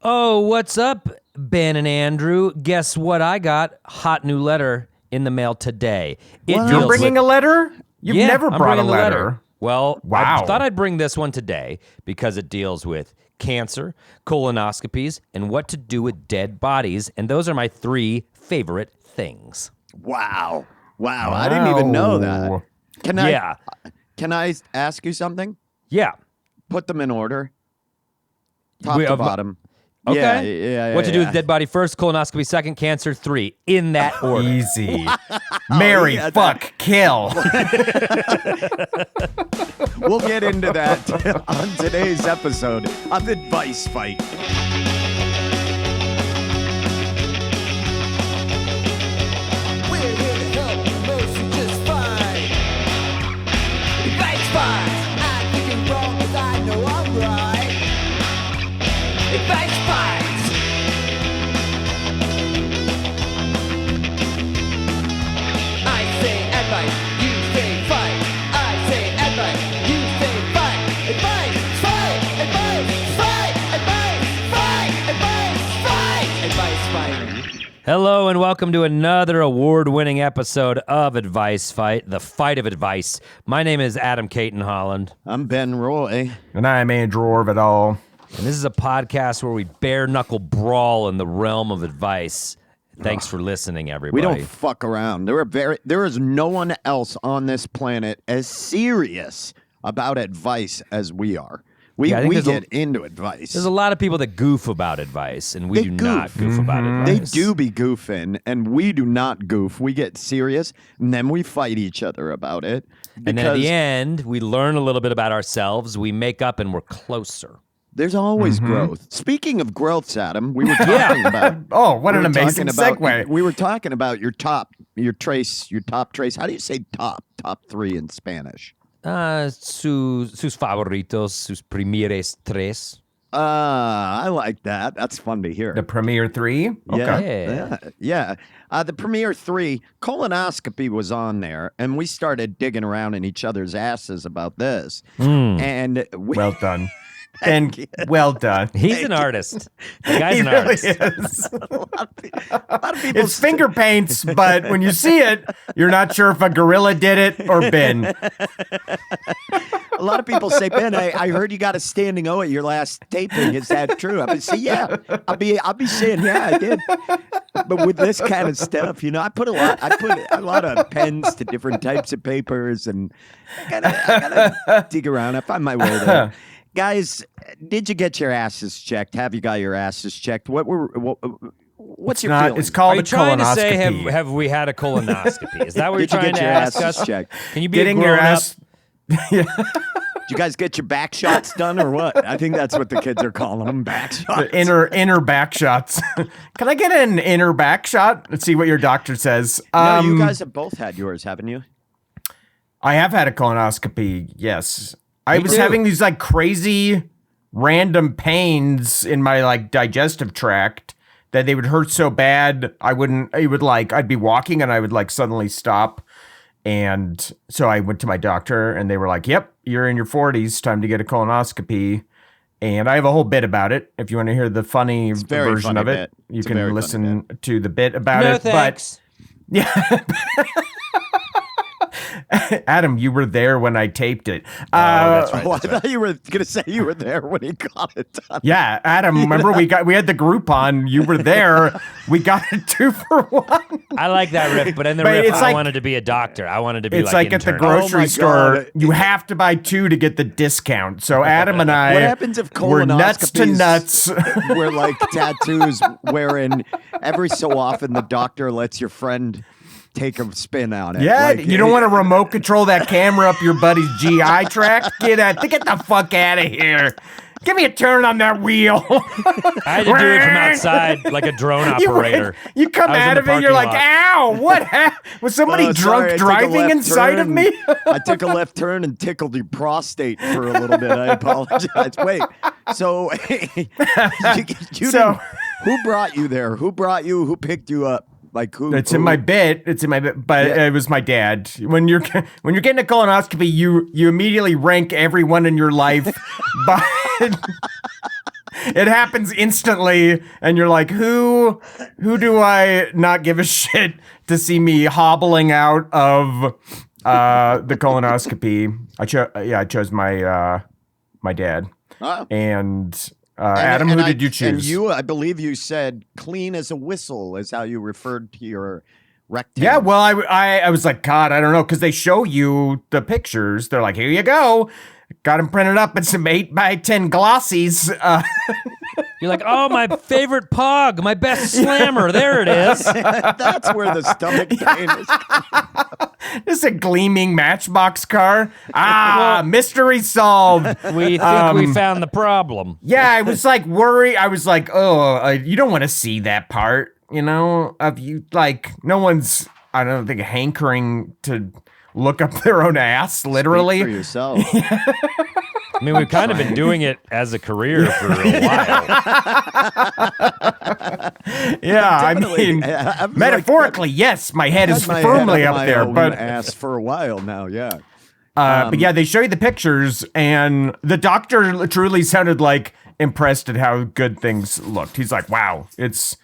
Oh, what's up, Ben and Andrew? Guess what I got? Hot new letter in the mail today. You're bringing a letter? You've never brought a letter. Well, wow. I thought I'd bring this one today because it deals with cancer, colonoscopies, and what to do with dead bodies. And those are my three favorite things. Wow. I didn't even know that. Yeah. Can I ask you something? Yeah. Put them in order. Top to bottom. Okay. Yeah. What to do with dead body first, colonoscopy second, cancer three. In that order. Easy. Marry, fuck, kill. We'll get into that on today's episode of Advice Fight. We're here to help you mostly just fine. Advice Fight. I think I'm wrong, but I know I'm right. Advice Fight. I say advice, you say fight. I say advice, you say fight. Advice, fight, advice, fight, advice, fight, advice, fight. Advice Fight. Hello and welcome to another award-winning episode of Advice Fight, the fight of advice. My name is Adam Cayton-holland. I'm Ben Roy. And I'm Andrew Orvidal. And this is a podcast where we bare-knuckle brawl in the realm of advice. Thanks for listening, everybody. We don't fuck around. There is no one else on this planet as serious about advice as we are. We get into advice. There's a lot of people that goof about advice, and we do not goof about They advice. do be goofing, and we do not goof. We get serious, and then we fight each other about it. And then at the end, we learn a little bit about ourselves, we make up, and we're closer. There's always growth. Speaking of growths, Adam, we were talking about. Oh, what an amazing segue. We were talking about your top trace. How do you say top three in Spanish? Sus favoritos, sus primeros tres. I like that. That's fun to hear. The Premier 3? Okay. Yeah. The Premier 3, colonoscopy was on there, and we started digging around in each other's asses about this. And Well done. And well done. He's an artist. The guy's an artist. Is. a lot of people It's finger paints, but when you see it, you're not sure if a gorilla did it or Ben. A lot of people say, Ben, I heard you got a standing O at your last taping. Is that true? I say, yeah. I'll be saying, yeah, I did. But with this kind of stuff, I put a lot of pens to different types of papers, and I gotta dig around. I find my way there. Guys, did you get your asses checked? Have you got your asses checked? What's your feeling? It's called Are you a trying to say, colonoscopy. have we had a colonoscopy? Is that what you're Did you trying get to your ask asses us? checked? Can you be Getting a your grown-up? ass. Did you guys get your back shots done or what? I think that's what the kids are calling them, back shots. The inner back shots. Can I get an inner back shot? Let's see what your doctor says. No, you guys have both had yours, haven't you? I have had a colonoscopy, yes. I was too. having these like crazy random pains in my like digestive tract that they would hurt so bad I'd be walking and I would like suddenly stop. And so I went to my doctor and they were like, yep, you're in your 40s, time to get a colonoscopy. And I have a whole bit about it. If you want to hear the funny very version funny of it, bit. you It's a very can funny listen to the bit about No it. thanks. But yeah. Adam, you were there when I taped it. That's right. Oh, I thought you were going to say you were there when he got it done. Yeah, Adam, remember we had the group on. You were there. We got a 2-for-1. I like that riff, but in the But riff, it's I like- wanted to be a doctor. I wanted to be It's like at the internal. grocery Oh my store, God. you have to buy 2 to get the discount. So Adam and I What happens if were nuts to colonoscopies nuts. were like tattoos, wherein every so often the doctor lets your friend take a spin on it? Yeah, Like, you don't want to remote control that camera up your buddy's GI tract? Get the fuck out of here. Give me a turn on that wheel. I had to do it from outside like a drone operator. You come I was in out the of it, you're like, parking lot. ow, what happened? Was somebody Oh, sorry, I drunk took a driving left inside of turn. me? I took a left turn and tickled your prostate for a little bit. I apologize. Wait, so, who brought you there? Who brought you? Who picked you up? Like who? It's in my bit. But Yeah. it was my dad. When you're getting a colonoscopy, you immediately rank everyone in your life by It happens instantly, and you're like, who do I not give a shit to see me hobbling out of the colonoscopy? I chose my dad. And Adam, who did you choose? And you, I believe you said clean as a whistle is how you referred to your rectangle. Yeah, well, I was like, God, I don't know, because they show you the pictures. They're like, here you go. Got them printed up in some 8x10 glossies. You're like, oh, my favorite pog, my best slammer. There it is. That's where the stomach pain is. This is a gleaming Matchbox car. Mystery solved. We think we found the problem. Yeah, I was like worried. I was like, you don't want to see that part, of you. Like, no one's, I don't think, hankering to look up their own ass, literally. Speak for yourself. I mean, we've kind of been doing it as a career for a while. Yeah, I mean, metaphorically, yes, my head is firmly up there, but ass for a while now, yeah. But yeah, they show you the pictures, and the doctor truly sounded like impressed at how good things looked. He's like, "Wow, it's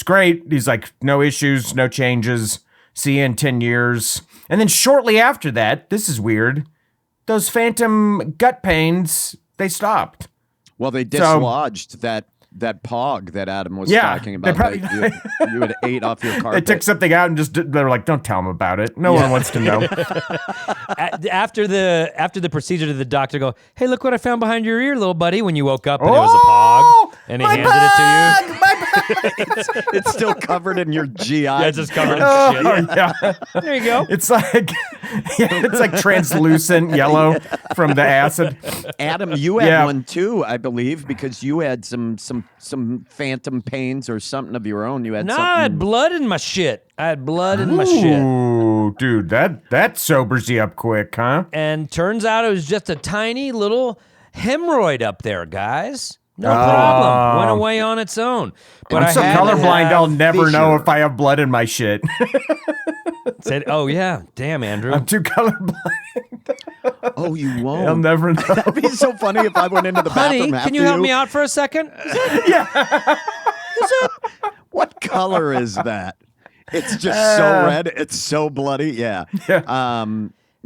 great." He's like, "No issues, no changes. See you in 10 years." And then shortly after that, this is weird. Those phantom gut pains, they stopped. Well, they dislodged that pog that Adam was talking about. You had ate off your carpet. They took something out and they were like, don't tell him about it. No one wants to know. After the procedure, did the doctor go, hey, look what I found behind your ear, little buddy, when you woke up and it was a pog? And he handed it to you? It's still covered in your GI. Yeah, it's just covered in shit. Yeah. There you go. It's like translucent yellow from the acid. Adam, you had one too, I believe, because you had some phantom pains or something of your own. You had I had blood in my shit. Ooh, dude, that sobers you up quick, huh? And turns out it was just a tiny little hemorrhoid up there, guys. No problem. Went away on its own. But I'm so colorblind, I'll never know if I have blood in my shit. Said, oh, yeah. Damn, Andrew. I'm too colorblind. Oh, you won't. I'll never know. That'd be so funny if I went into the bathroom Honey, can you help me out for a second? What color is that? It's just so red. It's so bloody. Yeah.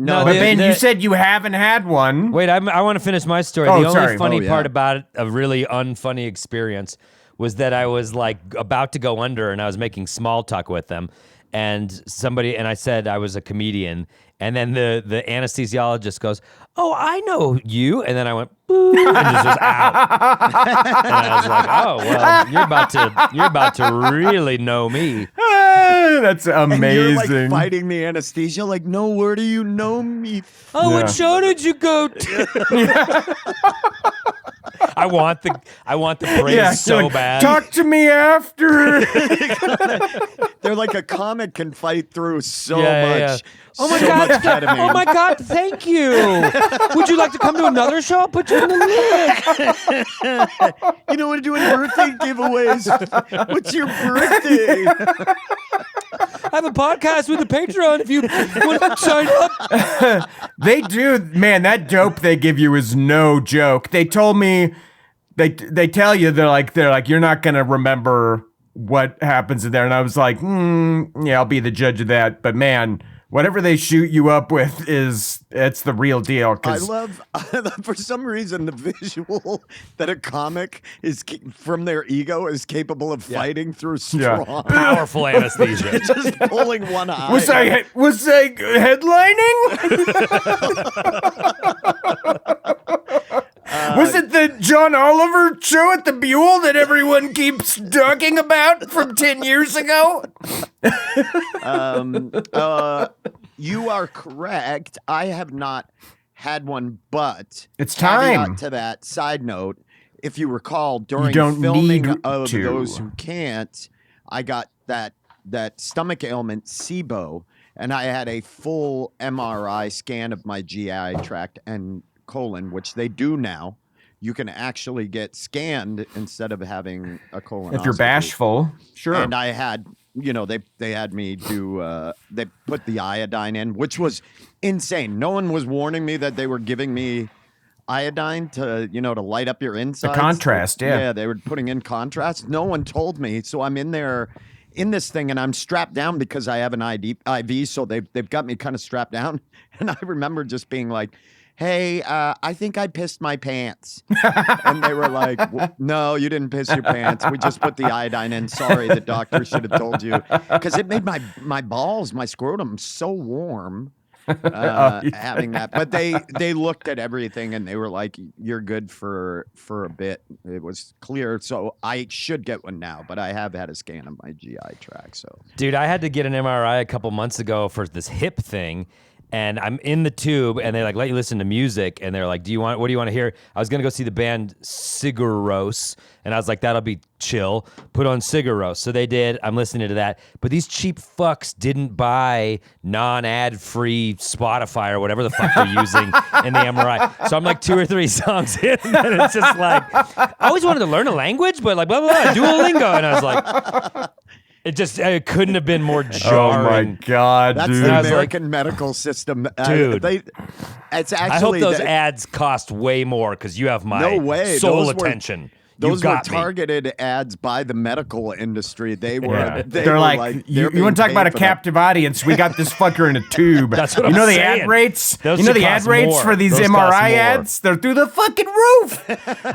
No, but Ben, you said you haven't had one. Wait, I want to finish my story. Oh, the sorry. only funny part about it, a really unfunny experience, was that I was like about to go under and I was making small talk with them. And I said I was a comedian. And then the anesthesiologist goes, oh, I know you. And then I went, boo, and just was out. And I was like, oh, well, you're about to really know me. That's amazing. And you're like fighting the anesthesia, like, no, where do you know me? Oh, what show did you go to? I want the praise so bad. Talk to me after. They're like a comic can fight through so much. Yeah. Oh my so God! much ketamine. Oh my God! Thank you. Would you like to come to another show? I'll put you in the list. You know, we're doing birthday giveaways. What's your birthday? I have a podcast with a Patreon. If you want to sign up, They do, man. That dope they give you is no joke. They told me, they tell you they're like you're not gonna remember what happens in there, and I was like, yeah, I'll be the judge of that. But man, whatever they shoot you up with it's the real deal. I love, for some reason, the visual that a comic is from their ego is capable of fighting through strong, powerful anesthesia. just pulling one eye. Was I headlining? Was it the John Oliver show at the Buell that everyone keeps talking about from 10 years ago? You are correct. I have not had one, but it's time. Caveat to that side note, if you recall, during don't filming need of to. Those Who Can't, I got that stomach ailment, SIBO, and I had a full MRI scan of my GI tract and colon, which they do now. You can actually get scanned instead of having a colonoscopy. If you're bashful, sure. And I had, they had me do, they put the iodine in, which was insane. No one was warning me that they were giving me iodine to light up your insides. contrast, yeah. Yeah, they were putting in contrast. No one told me, so I'm in there in this thing, and I'm strapped down because I have an IV. So they've got me kind of strapped down, and I remember just being like, hey, I think I pissed my pants. And they were like, no, you didn't piss your pants. We just put the iodine in. Sorry, the doctor should have told you. Because it made my balls, my scrotum so warm having that. But they looked at everything and they were like, you're good for a bit. It was clear. So I should get one now. But I have had a scan of my GI tract. So, Dude, I had to get an MRI a couple months ago for this hip thing. And I'm in the tube, and they let you listen to music, and they're like, what do you want to hear? I was gonna go see the band Sigur Rós, and I was like, that'll be chill. Put on Sigur Rós. So they did. I'm listening to that. But these cheap fucks didn't buy non-ad-free Spotify or whatever the fuck they're using in the MRI. So I'm like 2 or 3 songs in, and it's just like, I always wanted to learn a language, but blah, blah, blah, Duolingo. And I was like, it couldn't have been more jarring. Oh my God, that's dude. the American medical system. Dude. It's actually, I hope those ads cost way more because you have my sole attention. Those were got me. targeted ads by the medical industry. They were. Yeah. They They're were like, you want to talk about a captive audience? We got this fucker in a tube. That's what you I'm know the saying. ad rates? Those you know should the ad cost rates more. for these Those cost MRI more. ads? They're through the fucking roof.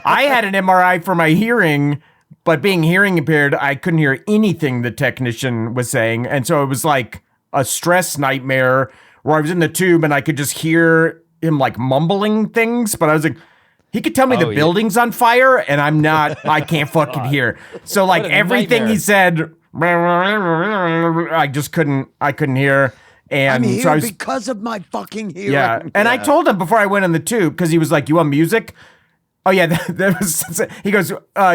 I had an MRI for my hearing, but being hearing impaired, I couldn't hear anything the technician was saying. And so it was like a stress nightmare where I was in the tube and I could just hear him mumbling things, but I was like, he could tell me the building's on fire, and I can't fucking hear. So everything nightmare. he said, I just couldn't hear. And I'm here so I was, because of my fucking hearing. yeah. And I told him before I went in the tube, because he was like, you want music? Oh yeah, that was, he goes,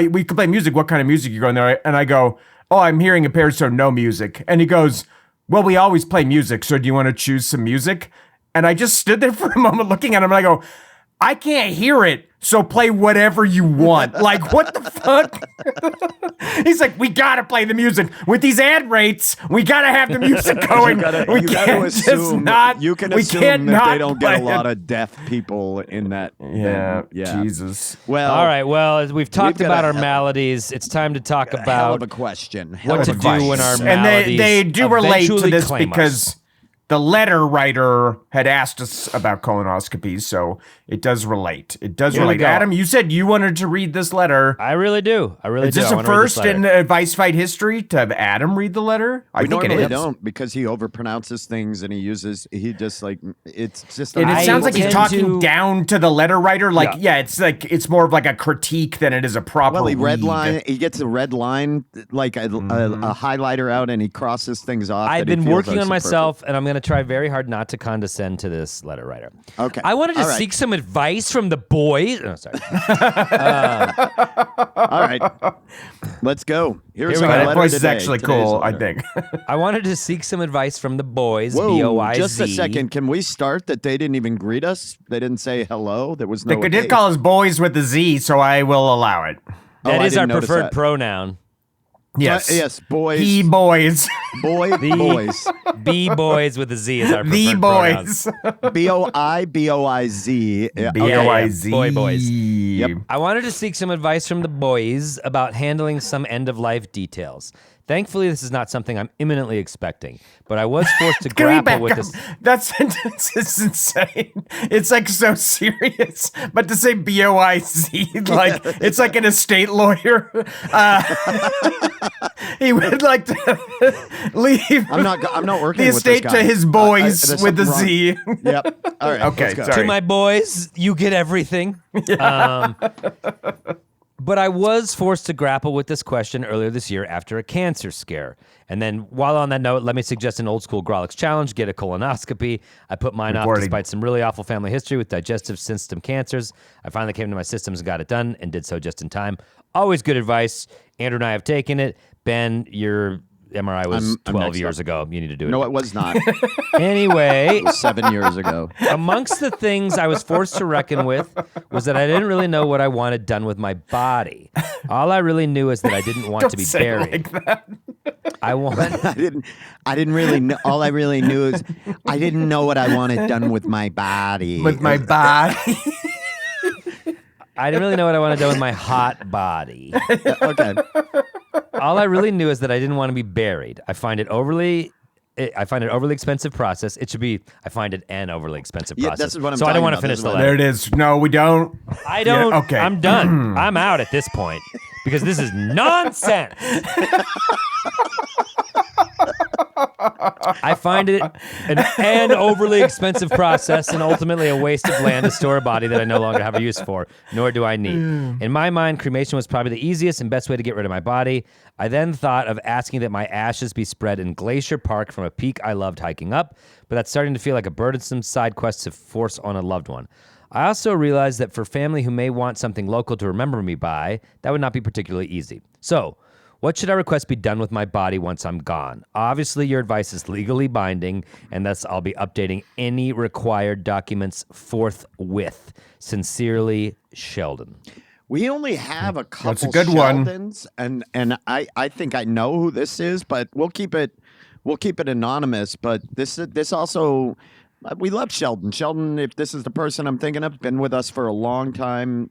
we can play music. What kind of music you going there? And I go, oh, I'm hearing impaired, so no music. And he goes, well, we always play music, so do you want to choose some music? And I just stood there for a moment looking at him, and I go, I can't hear it, so play whatever you want. What the fuck? He's like, we gotta play the music. With these ad rates, we gotta have the music going. You gotta assume that they don't get a lot of deaf people in that. Yeah, yeah. Jesus. Well, All right. Well, as we've talked got about a our hell- maladies, it's time to talk hell of about a question. what to Hell of a do when question. our And maladies they do relate to eventually this claim because us. the letter writer had asked us about colonoscopies, so it does relate. It does Here we relate. go. Adam, you said you wanted to read this letter. I really do. Is do. this I a wanna read this first letter. in Advice Fight history to have Adam read the letter? I We think it normally is. don't because he overpronounces things and he just it's just. And it I sounds like he's tend talking to- down to the letter writer. It's more of a critique than it is a proper Well, he read. redline. He gets a red line, like a highlighter out, and he crosses things off. I've that he been feels working are on superfluous. myself, and I'm going to try very hard not to condescend to this letter writer. Okay. I wanted to All right. seek some advice from the boys. Oh, sorry. All right, let's go. Here's Here we our go. That letter voice is today. actually Today's cool, I letter. think. I wanted to seek some advice from the boys. Whoa, BOIZ. just a second. Can we start that they didn't even greet us? They didn't say hello. There was no. They did call us boys with a Z, so I will allow it. That I is our didn't notice preferred that. pronoun. Yes. Yes, boys. He boys. Boys. B boys with a Z is our preferred The pronouns. boys. BOIZ. B-O-I-Z. Boy, boys. Yep. I wanted to seek some advice from the boys about handling some end-of-life details. Thankfully, this is not something I'm imminently expecting, but I was forced to Can we grapple back with up? this. That sentence is insane. It's so serious, but to say B-O-I-Z, it's like an estate lawyer. He would like to leave. I'm not working the with this estate guy. to his boys there's with a something Z. wrong. Yep. All right. Okay, let's go. sorry. To my boys, you get everything. But I was forced to grapple with this question earlier this year after a cancer scare. And then while on that note, let me suggest an old school Grawlix challenge, get a colonoscopy. I put mine off Reporting. despite some really awful family history with digestive system cancers. I finally came to my systems and got it done and did so just in time. Always good advice. Andrew and I have taken it. Ben, your MRI was I'm 12 next years up. ago. You need to do it. No, it was not. Anyway, It was 7 years ago. amongst the things I was forced to reckon with was that I didn't really know what I wanted done with my body. All I really knew is that I didn't want to be Say it buried. like that. I want. I didn't really know. All I really knew is I didn't know what I wanted done with my body. With my body. I didn't really know what I wanted to do with my hot body. Okay. All I really knew is that I didn't want to be buried. I find it overly expensive process. It should be, I find it an overly expensive Yeah, process. this is what I'm so I talking don't want to about. finish This is the what- letter. There it is. No, we don't. I don't. Yeah, okay. I'm done. I'm out at this point because this is nonsense. I find it an overly expensive process and ultimately a waste of land to store a body that I no longer have a use for, nor do I need. In my mind, cremation was probably the easiest and best way to get rid of my body. I then thought of asking that my ashes be spread in Glacier Park from a peak I loved hiking up, but that's starting to feel like a burdensome side quest to force on a loved one. I also realized that for family who may want something local to remember me by, that would not be particularly easy. So, what should I request be done with my body once I'm gone? Obviously, your advice is legally binding, and thus I'll be updating any required documents forthwith. Sincerely, Sheldon. We only have a couple That's a good one. Sheldons, and I think I know who this is, but we'll keep it anonymous. But this also, we love Sheldon. Sheldon, if this is the person I'm thinking of, been with us for a long time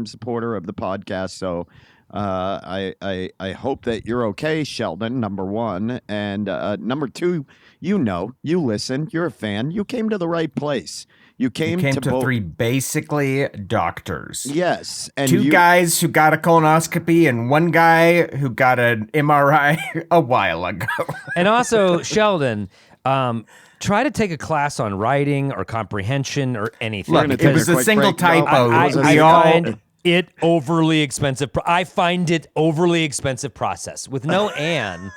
supporter of the podcast. So I hope that you're okay, Sheldon, number one. And number two, you listen, you're a fan. You came to the right place. You came to both. three basically doctors. Yes. And Two guys who got a colonoscopy and one guy who got an MRI a while ago. And also, Sheldon, try to take a class on writing or comprehension or anything. Look, it was a quick single break. No, typo. I We all- find it overly expensive. I find it overly expensive process with no and.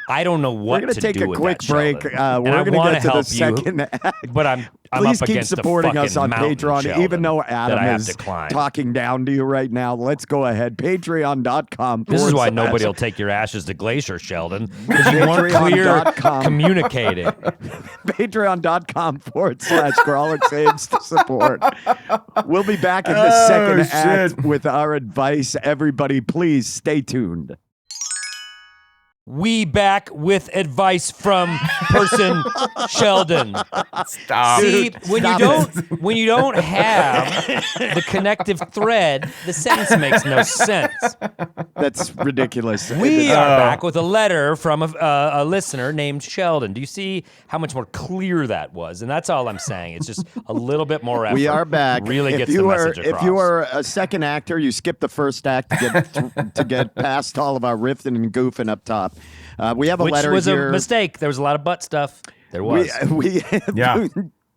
I don't know what We're going to to take do a with quick that, break. Sheldon. And I We're going wanna to get to the help second you, act. but I'm Please up keep against supporting a us on fucking mountain, Patreon, Sheldon, even though that Adam I have is to climb. talking down to you right now. Let's go ahead. Patreon.com. This is why // nobody will take your ashes to Glacier, Sheldon, because you weren't clear Patreon.com. communicating. Patreon.com / Grawlix aids to support. We'll be back in the second act shit. with our advice. Everybody, please stay tuned. We back with advice from person Sheldon. Stop. See, Dude, when stop you don't have the connective thread, the sentence makes no sense. That's ridiculous. We are back with a letter from a listener named Sheldon. Do you see how much more clear that was? And that's all I'm saying. It's just a little bit more effort. We are back. Really If gets you the are- message across. If you are a second actor, you skip the first act to get past all of our riffing and goofing up top. We have a Which letter was here. a mistake. There was a lot of butt stuff. There was. We Yeah.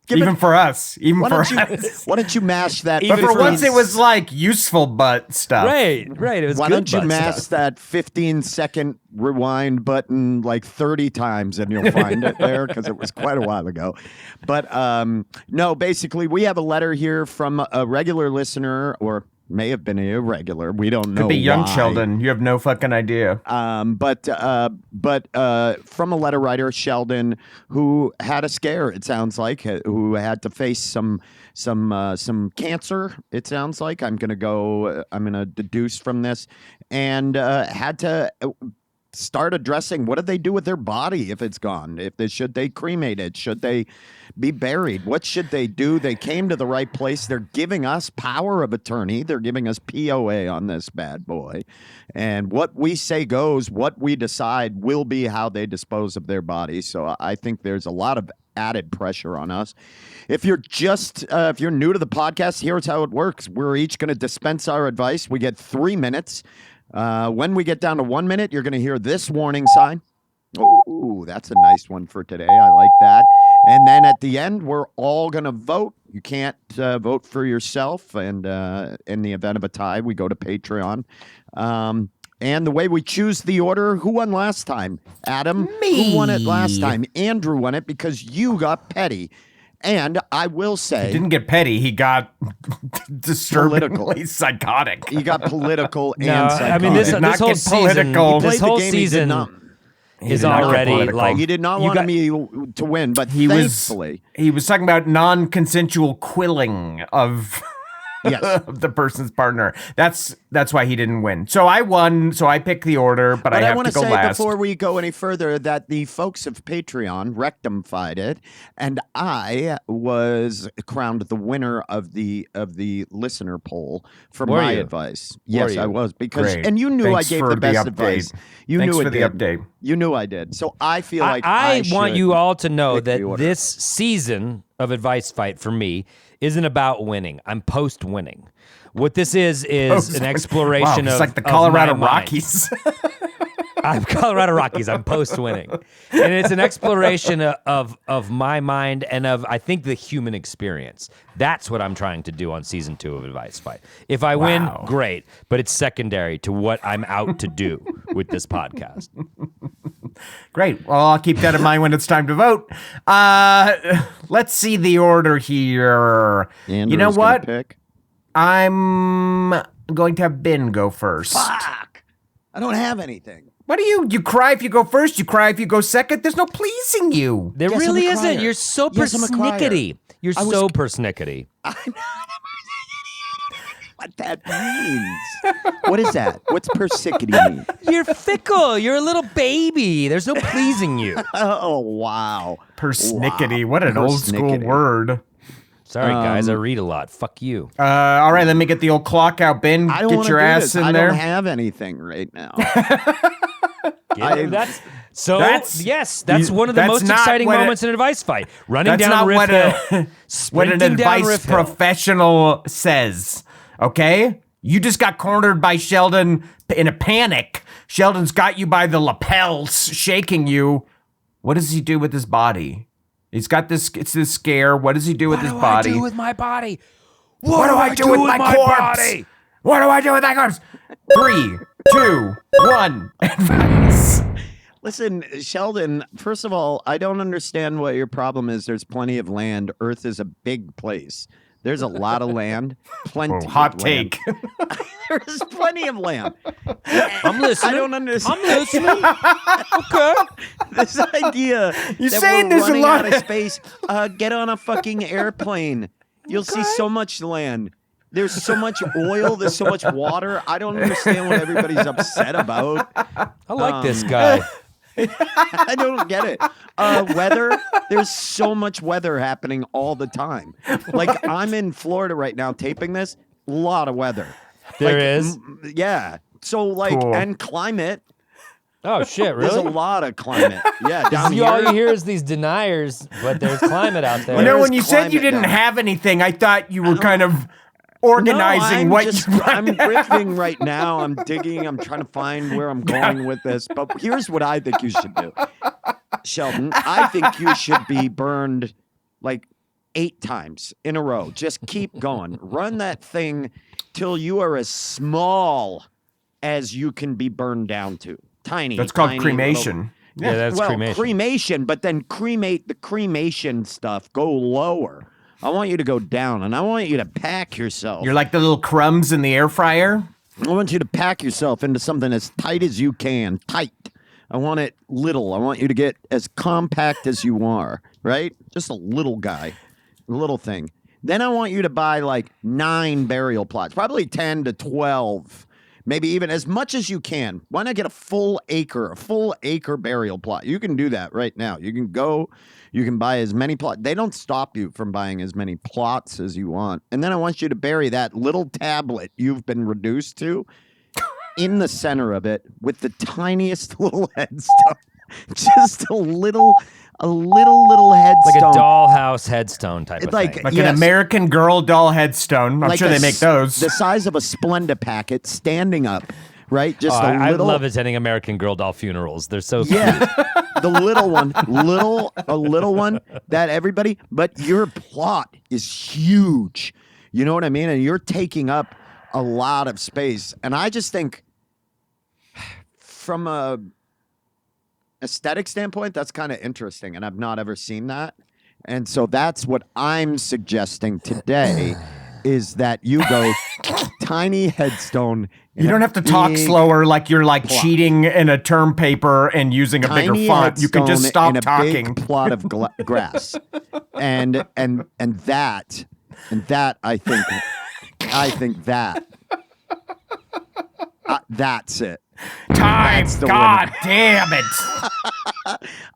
give Even it- for us. Even why for don't you us. why don't you mash that? Even But for for once, us. it was like useful butt stuff. Right. It was Why good don't you butt mash stuff. that 15-second rewind button like 30 times and you'll find it there because it was quite a while ago. But no, basically, we have a letter here from a regular listener or may have been an irregular. We don't know. Could be young why. Sheldon. You have no fucking idea. But from a letter writer, Sheldon, who had a scare, it sounds like, who had to face some cancer. It sounds like I'm gonna deduce from this, and had to start addressing what do they do with their body if it's gone? Should they cremate it? Should they be buried? What should they do? They came to the right place. They're giving us power of attorney. They're giving us POA on this bad boy. And what we say goes, what we decide will be how they dispose of their body. So I think there's a lot of added pressure on us. If you're if you're new to the podcast, here's how it works. We're each going to dispense our advice. We get 3 minutes. When we get down to 1 minute, you're going to hear this warning sign. Oh, that's a nice one for today. I like that. And then at the end, we're all going to vote. You can't vote for yourself. And in the event of a tie, we go to Patreon. And the way we choose the order, who won last time? Adam? Me. Who won it last time? Andrew won it because you got petty. And I will say, He didn't get petty. He got disturbingly psychotic. he got political No, and I psychotic. mean this Did not whole get season. political. This Played the whole game, he did season not. is did not get already political. like He did not you want got- me to win, but He thankfully. was talking about non-consensual quilling of Yes. of the person's partner. That's why he didn't win. So I won. So I picked the order, but I have want to go say last. before we go any further that the folks of Patreon rectified it, and I was crowned the winner of the listener poll for Were my you? advice. Yes, you? I was because Great. and you knew Thanks I gave for the the best update. advice. You Thanks knew for it the did. update. You knew I did. So I feel like I want should you all to know pick that the order. this season of Advice Fight for me isn't about winning. I'm post-winning. What this is an exploration wow, it's of like the of Colorado my mind. Rockies. I'm Colorado Rockies. I'm post-winning, and it's an exploration of my mind and of I think the human experience. That's what I'm trying to do on season 2 of Advice Fight. If I win, great, but it's secondary to what I'm out to do with this podcast. Great. Well, I'll keep that in mind when it's time to vote. Let's see the order here. You know Andrew's gonna what? Pick. I'm going to have Ben go first. Fuck! I don't have anything. What do you cry if you go first? You cry if you go second? There's no pleasing you. There Yes, I'm really a isn't. crier. You're so Yes, I'm a crier. persnickety. You're I was- so persnickety. What that means? What is that? What's persickety mean? You're fickle. You're a little baby. There's no pleasing you. Oh wow! Persnickety. What an old school Persnickety. word. Sorry, guys. I read a lot. Fuck you. All right, let me get the old clock out, Ben. I don't Get want your to do ass this. in I there. don't have anything right now. That's That's- one of the that's most not exciting what moments in an advice fight. Running That's down not Riff what Hill, what an sprinting down advice Riff Hill. professional says. Okay? You just got cornered by Sheldon in a panic. Sheldon's got you by the lapels, shaking you. What does he do with his body? He's got this, it's this scare. What does he do with his body? What do I do with my body? What do I do with my corpse? body? What do I do with my corpse? 3, 2, 1. Advice. Listen, Sheldon, first of all, I don't understand what your problem is. There's plenty of land. Earth is a big place. There's a lot of land. Plenty. Hot of land. take. There's plenty of land. I'm listening. I don't understand. I'm listening. Okay. This idea You're that saying we're there's a running lot out of of- space. Get on a fucking airplane. You'll see so much land. There's so much oil. There's so much water. I don't understand what everybody's upset about. I like this guy. I don't get it. Weather. There's so much weather happening all the time. Like I'm in Florida right now taping this. A lot of weather. There Like, is. Yeah. So like Cool. and climate. Oh shit! There's a Really? lot of climate. Yeah. Down All you here. hear is these deniers, but there's climate out there. You know, There's when you said you climate didn't down. have anything, I thought you were kind of organizing no, what just, you I'm riffing right now. I'm digging. I'm trying to find where I'm going with this. But here's what I think you should do, Sheldon. I think you should be burned like 8 times in a row. Just keep going. Run that thing till you are as small as you can be burned down to. Tiny. That's called tiny cremation. Yeah, that's well, cremation. but then cremate the cremation stuff. Go lower. I want you to go down, and I want you to pack yourself. You're like the little crumbs in the air fryer. I want you to pack yourself into something as tight as you can. Tight. I want it little. I want you to get as compact as you are, right? Just a little guy, a little thing. Then I want you to buy like 9 burial plots, probably 10 to 12. Maybe even as much as you can. Why not get a full acre burial plot? You can do that right now. You can go, you can buy as many plots. They don't stop you from buying as many plots as you want. And then I want you to bury that little tablet you've been reduced to in the center of it with the tiniest little headstone. Just a little headstone. Like a dollhouse headstone type It's of like- thing. Like Yes. an American Girl doll headstone. I'm Like sure a they make s- those. The size of a Splenda packet standing up, right? Just a I little. love attending American Girl doll funerals. They're so cute. Yeah, the little one, a little one that everybody. But your plot is huge. You know what I mean? And you're taking up a lot of space. And I just think, from a aesthetic standpoint, that's kind of interesting. And I've not ever seen that. And so that's what I'm suggesting today. Is that you go tiny headstone? You don't have to talk big slower like you're like plot. cheating in a term paper and using a bigger tiny font. You can just headstone stop in a talking. big plot of grass, and that I think I think that. That's it. Time. That's the God winner. damn it.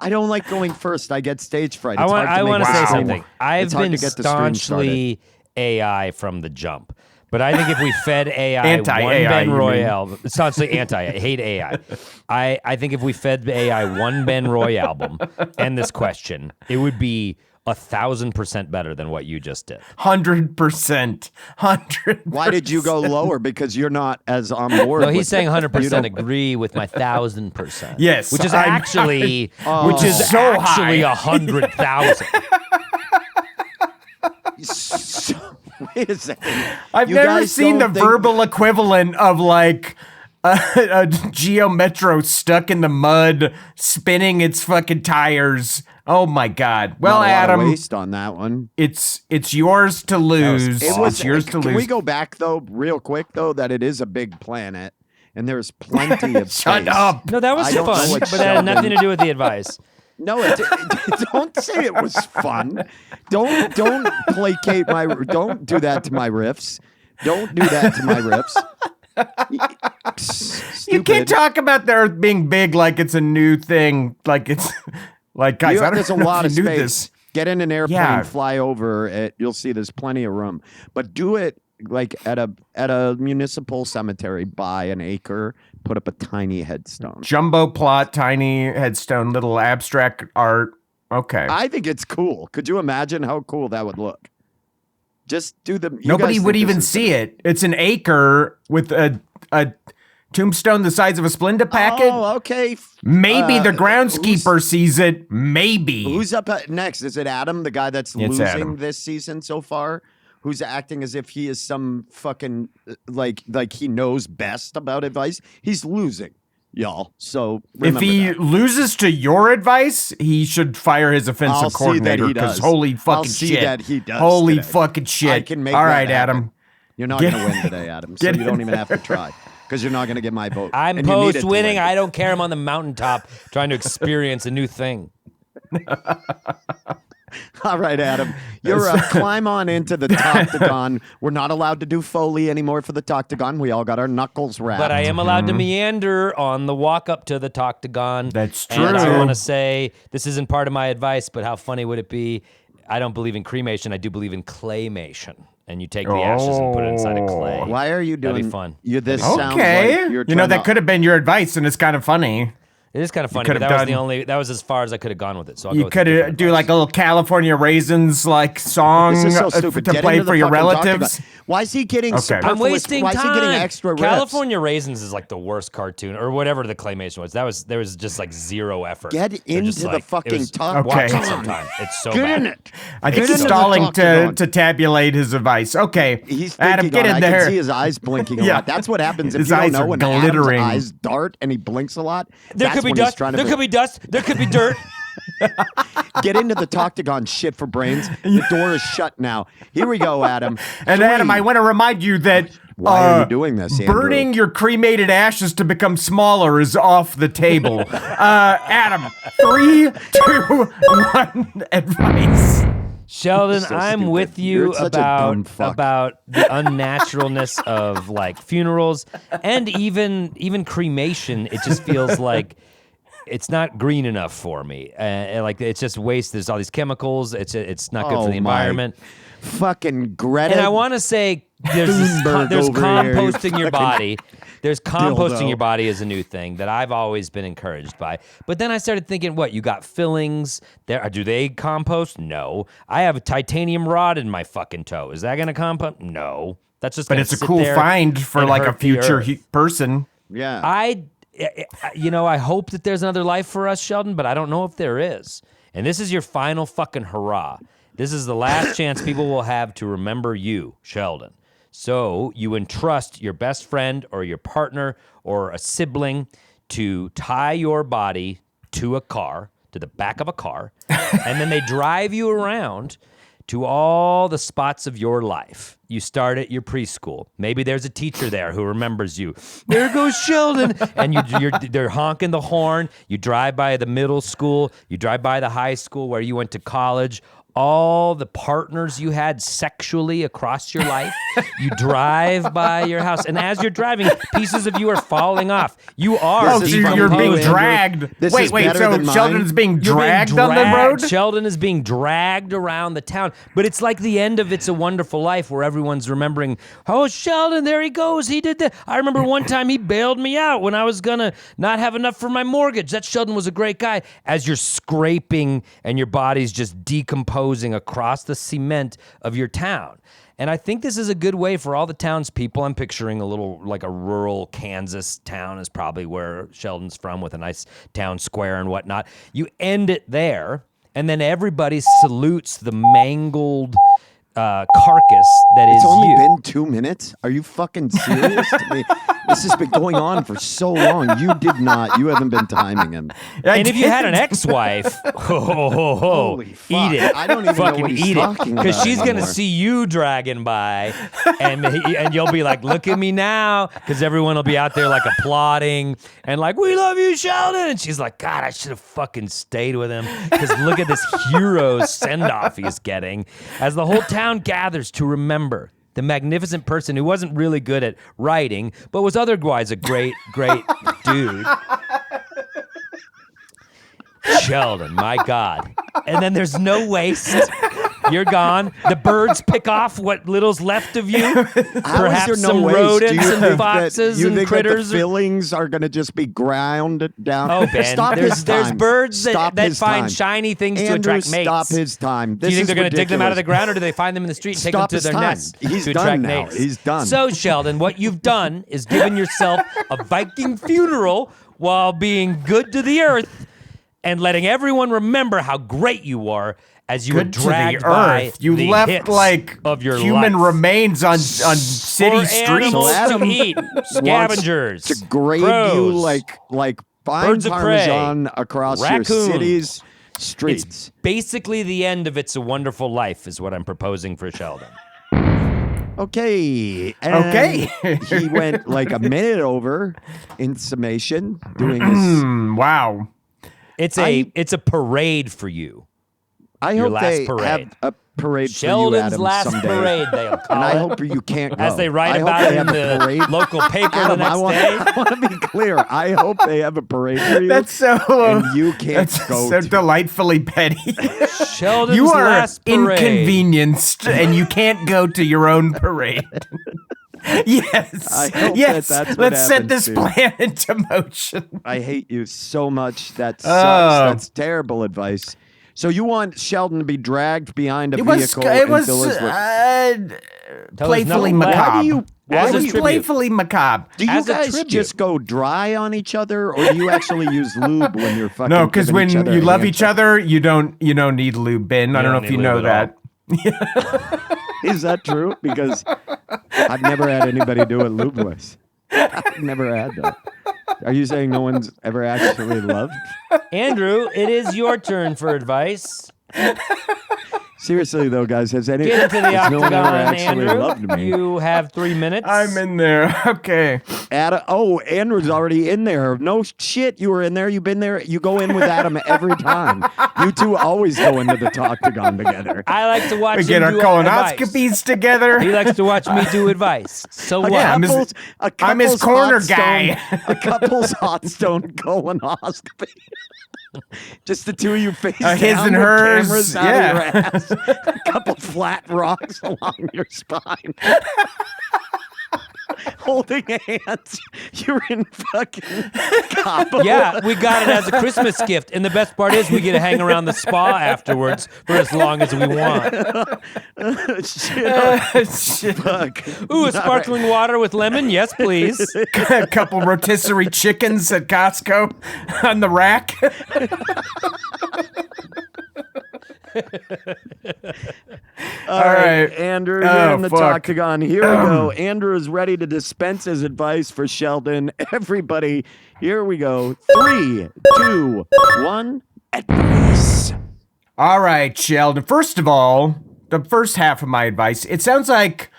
I don't like going first. I get stage fright. I It's want hard to make to the say stream- something. I've it's hard been to get the stream started. staunchly AI from the jump. But I think if we fed AI Anti-AI, one Ben you mean. Royale, staunchly anti, I hate AI. I think if we fed the AI one Ben Roy album and this question, it would be 1,000% better than what you just did. 100%. 100. Why did you go lower? Because you're not as on board. No, he's with saying it. 100% agree with my 1,000%. Yes, which is I'm- actually which which is is so actually high. 100,000. Wait a second. I've You never guys seen the don't think- verbal equivalent of like a Geo Metro stuck in the mud, spinning its fucking tires. Oh my God. Well, Not a lot of Adam, waste on that one. it's yours to lose. It was It's yours to Can lose. we go back though, real quick though, that it is a big planet and there's plenty of Shut space. up. No, that was I don't know fun, what but that had Sheldon- nothing to do with the advice. No, don't say it was fun. Don't placate my. Don't do that to my riffs. Don't do that to my riffs. You can't talk about the Earth being big like it's a new thing. Like it's like guys. I don't There's a know lot if of you knew space. this. Get in an airplane, Yeah. fly over it. You'll see there's plenty of room. But do it like at a municipal cemetery. Buy an acre. Put up a tiny headstone. Jumbo plot, tiny headstone, little abstract art. Okay. I think it's cool. Could you imagine how cool that would look? Just do the. you Nobody guys would think this even is- see it. It's an acre with a tombstone the size of a Splenda packet. Oh, okay. Maybe the groundskeeper sees it. Maybe. Who's up next? Is it Adam, the guy that's It's losing Adam. this season so far? Who's acting as if he is some fucking like he knows best about advice? He's losing, y'all. So if remember he that. loses to your advice, he should fire his I'll offensive see that coordinator he because does. holy I'll fucking see shit. that he does Holy today. fucking shit. I can make All that right, happen. Adam. You're not Get- going to win today, Adam. So get you don't in even have to try because you're not going to get my vote. I'm And you need it post to winning. win. I don't care. I'm on the mountaintop trying to experience a new thing. All right, Adam. You're climb on into the Toctagon. We're not allowed to do Foley anymore for the Toctagon. We all got our knuckles wrapped. But I am allowed to meander on the walk up to the Toctagon. That's And I true. want to say this isn't part of my advice, but how funny would it be? I don't believe in cremation. I do believe in claymation. And you take the ashes and put it inside of clay. Why are you That'd doing be fun. You, this Okay. sounds like you're you know, trying that to- could have been your advice, and it's kind of funny. It is kind of funny, could but have that was the done- only. That was as far as I could have gone with it. So I'll go You with could the different do advice. like a little California Raisins like song This is so stupid. to Get play into the for your fucking relatives. Toctagon. Why is he getting Okay. superfluous? I'm wasting Why time. is he getting extra riffs? California Raisins is like the worst cartoon, or whatever the claymation was. There was just like zero effort. Get They're just into the like- it fucking was- Toctagon. Watch Okay. it sometime. It's so Get bad. in it. I think Get he's into the stalling to Toctagon. tabulate his advice. Okay, He's Adam, thinking get on in it. I there. can see his eyes blinking a Yeah. lot. That's what happens if His you don't eyes know are when glittering. Adam's eyes dart and he blinks a lot. There that's could be when he's dust. trying to There could be dust. There could be dirt. Get into the Toctagon shit for brains. The door is shut now. Here we go, Adam. And Adam, I want to remind you that Why are you doing this, Andrew? burning your cremated ashes to become smaller is off the table. Adam, 3, 2, 1, advice. Sheldon, So I'm stupid. with you You're such a dumb fuck. about the unnaturalness of like funerals and even cremation. It just feels like it's not green enough for me. And like it's just waste. There's all these chemicals. It's not good Oh for the my environment. Fucking Greta. And I want to say there's Thunberg there's over here, you composting your fucking body. There's composting dildo. your body is a new thing that I've always been encouraged by. But then I started thinking, what, you got fillings? There, do they compost? No. I have a titanium rod in my fucking toe. Is that going to compost? No. That's just But gonna it's a sit cool there find for and like a hurt the future earth. person. Yeah. I hope that there's another life for us, Sheldon, but I don't know if there is. And this is your final fucking hurrah. This is the last chance people will have to remember you, Sheldon. So you entrust your best friend or your partner or a sibling to tie your body to a car, to the back of a car, and then they drive you around to all the spots of your life. You start at your preschool. Maybe there's a teacher there who remembers you. There goes Sheldon. And they're honking the horn. You drive by the middle school. You drive by the high school where you went to college. all the partners you had sexually across your life. You drive by your house, and as you're driving, pieces of you are falling off. You are. Oh, so you're being Andrew. dragged. This Wait, is wait. better So than mine. Sheldon's being You're being dragged on the road? Sheldon is being dragged around the town. But it's like the end of It's a Wonderful Life where everyone's remembering, oh, Sheldon, there he goes. He did that. I remember one time he bailed me out when I was going to not have enough for my mortgage. That Sheldon was a great guy. As you're scraping and your body's just decomposing across the cement of your town. And I think this is a good way for all the townspeople. I'm picturing a little, like a rural Kansas town is probably where Sheldon's from, with a nice town square and whatnot. You end it there, and then everybody salutes the mangled carcass that is It's only you. been 2 minutes? Are you fucking serious? I mean, this has been going on for so long. You haven't been timing him. And if you had an ex-wife, Holy fuck. eat it. I don't even know fucking what he's eat it, talking because about she's gonna anymore. see you dragging by, and you'll be like, "Look at me now," because everyone will be out there like applauding and like, "We love you, Sheldon," and she's like, "God, I should have fucking stayed with him," because look at this hero send-off he's getting as the whole town gathers to remember the magnificent person who wasn't really good at writing, but was otherwise a great, great dude. Sheldon, my God. And then there's no waste. You're gone. The birds pick off what little's left of you. How is Perhaps there no some waste? rodents Do you and think foxes that, you and think critters. That the fillings are going to just be ground down? Oh, Ben, Stop there's his time. birds Stop that his find time. shiny things to Andrew, attract mates. stop his time. Do you think they're going to dig them out of the ground, or do they find them in the street and take them Stop to his their time. nests He's to done attract now. mates? He's done. So, Sheldon, what you've done is given yourself a Viking funeral while being good to the earth and letting everyone remember how great you are as you were Good to dragged the by earth. You the left hits like of your human life. remains on city For streets. animals Adam to eat, scavengers, to grade crows, you like fine birds of prey, parmesan across raccoons. your city's It's streets. basically the end of It's a Wonderful Life is what I'm proposing for Sheldon. Okay. Okay. He went like a minute over in summation doing his. Wow. It's a parade for you. I Your hope last they parade. have a parade for you, Sheldon's Adam, last someday. parade, they'll call And I it. hope you can't go. As they write I hope about they it in have a the parade. local paper Adam, the next day. I want to be clear. I hope they have a parade for you. That's so and you can't that's go so to. delightfully petty. Sheldon's You are last parade. inconvenienced and you can't go to your own parade. Yes. I hope yes. that that's what Let's set happens this to you. plan into motion. I hate you so much. That sucks. Oh. That's terrible advice. So you want Sheldon to be dragged behind a It was vehicle it was until his playfully nothing left. macabre. Why do you- As It a was tribute. playfully macabre. Do you As a guys tribute. just go dry on each other, or do you actually use lube when you're fucking? No, because giving when each other you a love hand each job? other, you don't need lube, Ben. I don't know don't if you need know lube at that. Is that true? Because I've never had anybody do it lube-wise. I've never had that. Are you saying no one's ever actually loved? Andrew, it is your turn for advice. Seriously, though, guys, has Get into the no one ever octagon, actually loved Andrew. me? You have 3 minutes. I'm in there. Okay. Adam, Andrew's already in there. No shit, you were in there. You've been there. You go in with Adam every time. You two always go into the octagon together. I like to watch We him get our do advice. colonoscopies together. He likes to watch me do advice. So what? Yeah, I'm his- I'm his couple's corner hot guy. stone- a couple's hot stone colonoscopy. Just the two of you face down his and with hers, cameras out yeah. of your ass. A couple flat rocks along your spine. Holding hands. You're in fucking Cabo. Yeah, we got it as a Christmas gift. And the best part is we get to hang around the spa afterwards for as long as we want. Shit. Fuck. Ooh, a sparkling water with lemon? Yes, please. A couple rotisserie chickens at Costco on the rack. All right. Andrew, you're Oh, in the fuck. octagon. Here we go. Andrew is ready to dispense his advice for Sheldon. Everybody, here we go. 3, 2, 1. Advice. All right, Sheldon. First of all, the first half of my advice, it sounds like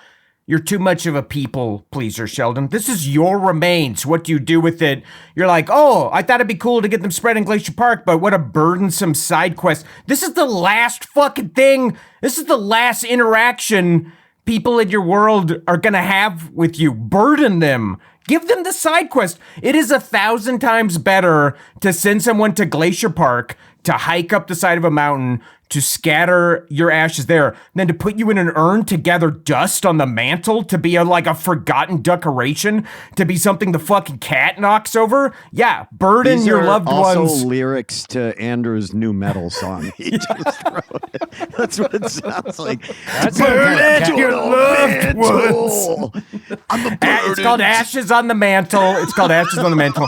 You're too much of a people pleaser, Sheldon. This is your remains. What do you do with it? You're like, oh, I thought it'd be cool to get them spread in Glacier Park, but what a burdensome side quest. This is the last fucking thing. This is the last interaction people in your world are gonna have with you. Burden them. Give them the side quest. It is 1,000 times better to send someone to Glacier Park to hike up the side of a mountain to scatter your ashes there than to put you in an urn to gather dust on the mantle to be like a forgotten decoration, to be something the fucking cat knocks over. Yeah, burden These your are loved also ones. lyrics to Andrew's new metal song. He just wrote it. That's what it sounds like. That sounds like cat- your loved ones. It's called Ashes on the Mantle. It's called Ashes on the Mantle.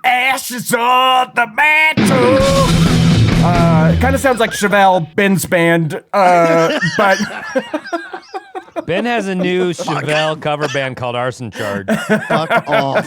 Ashes on the Mantle. It kind of sounds like Chevelle, Ben's band, but Ben has a new Chevelle cover band called Arson Charge. Fuck off.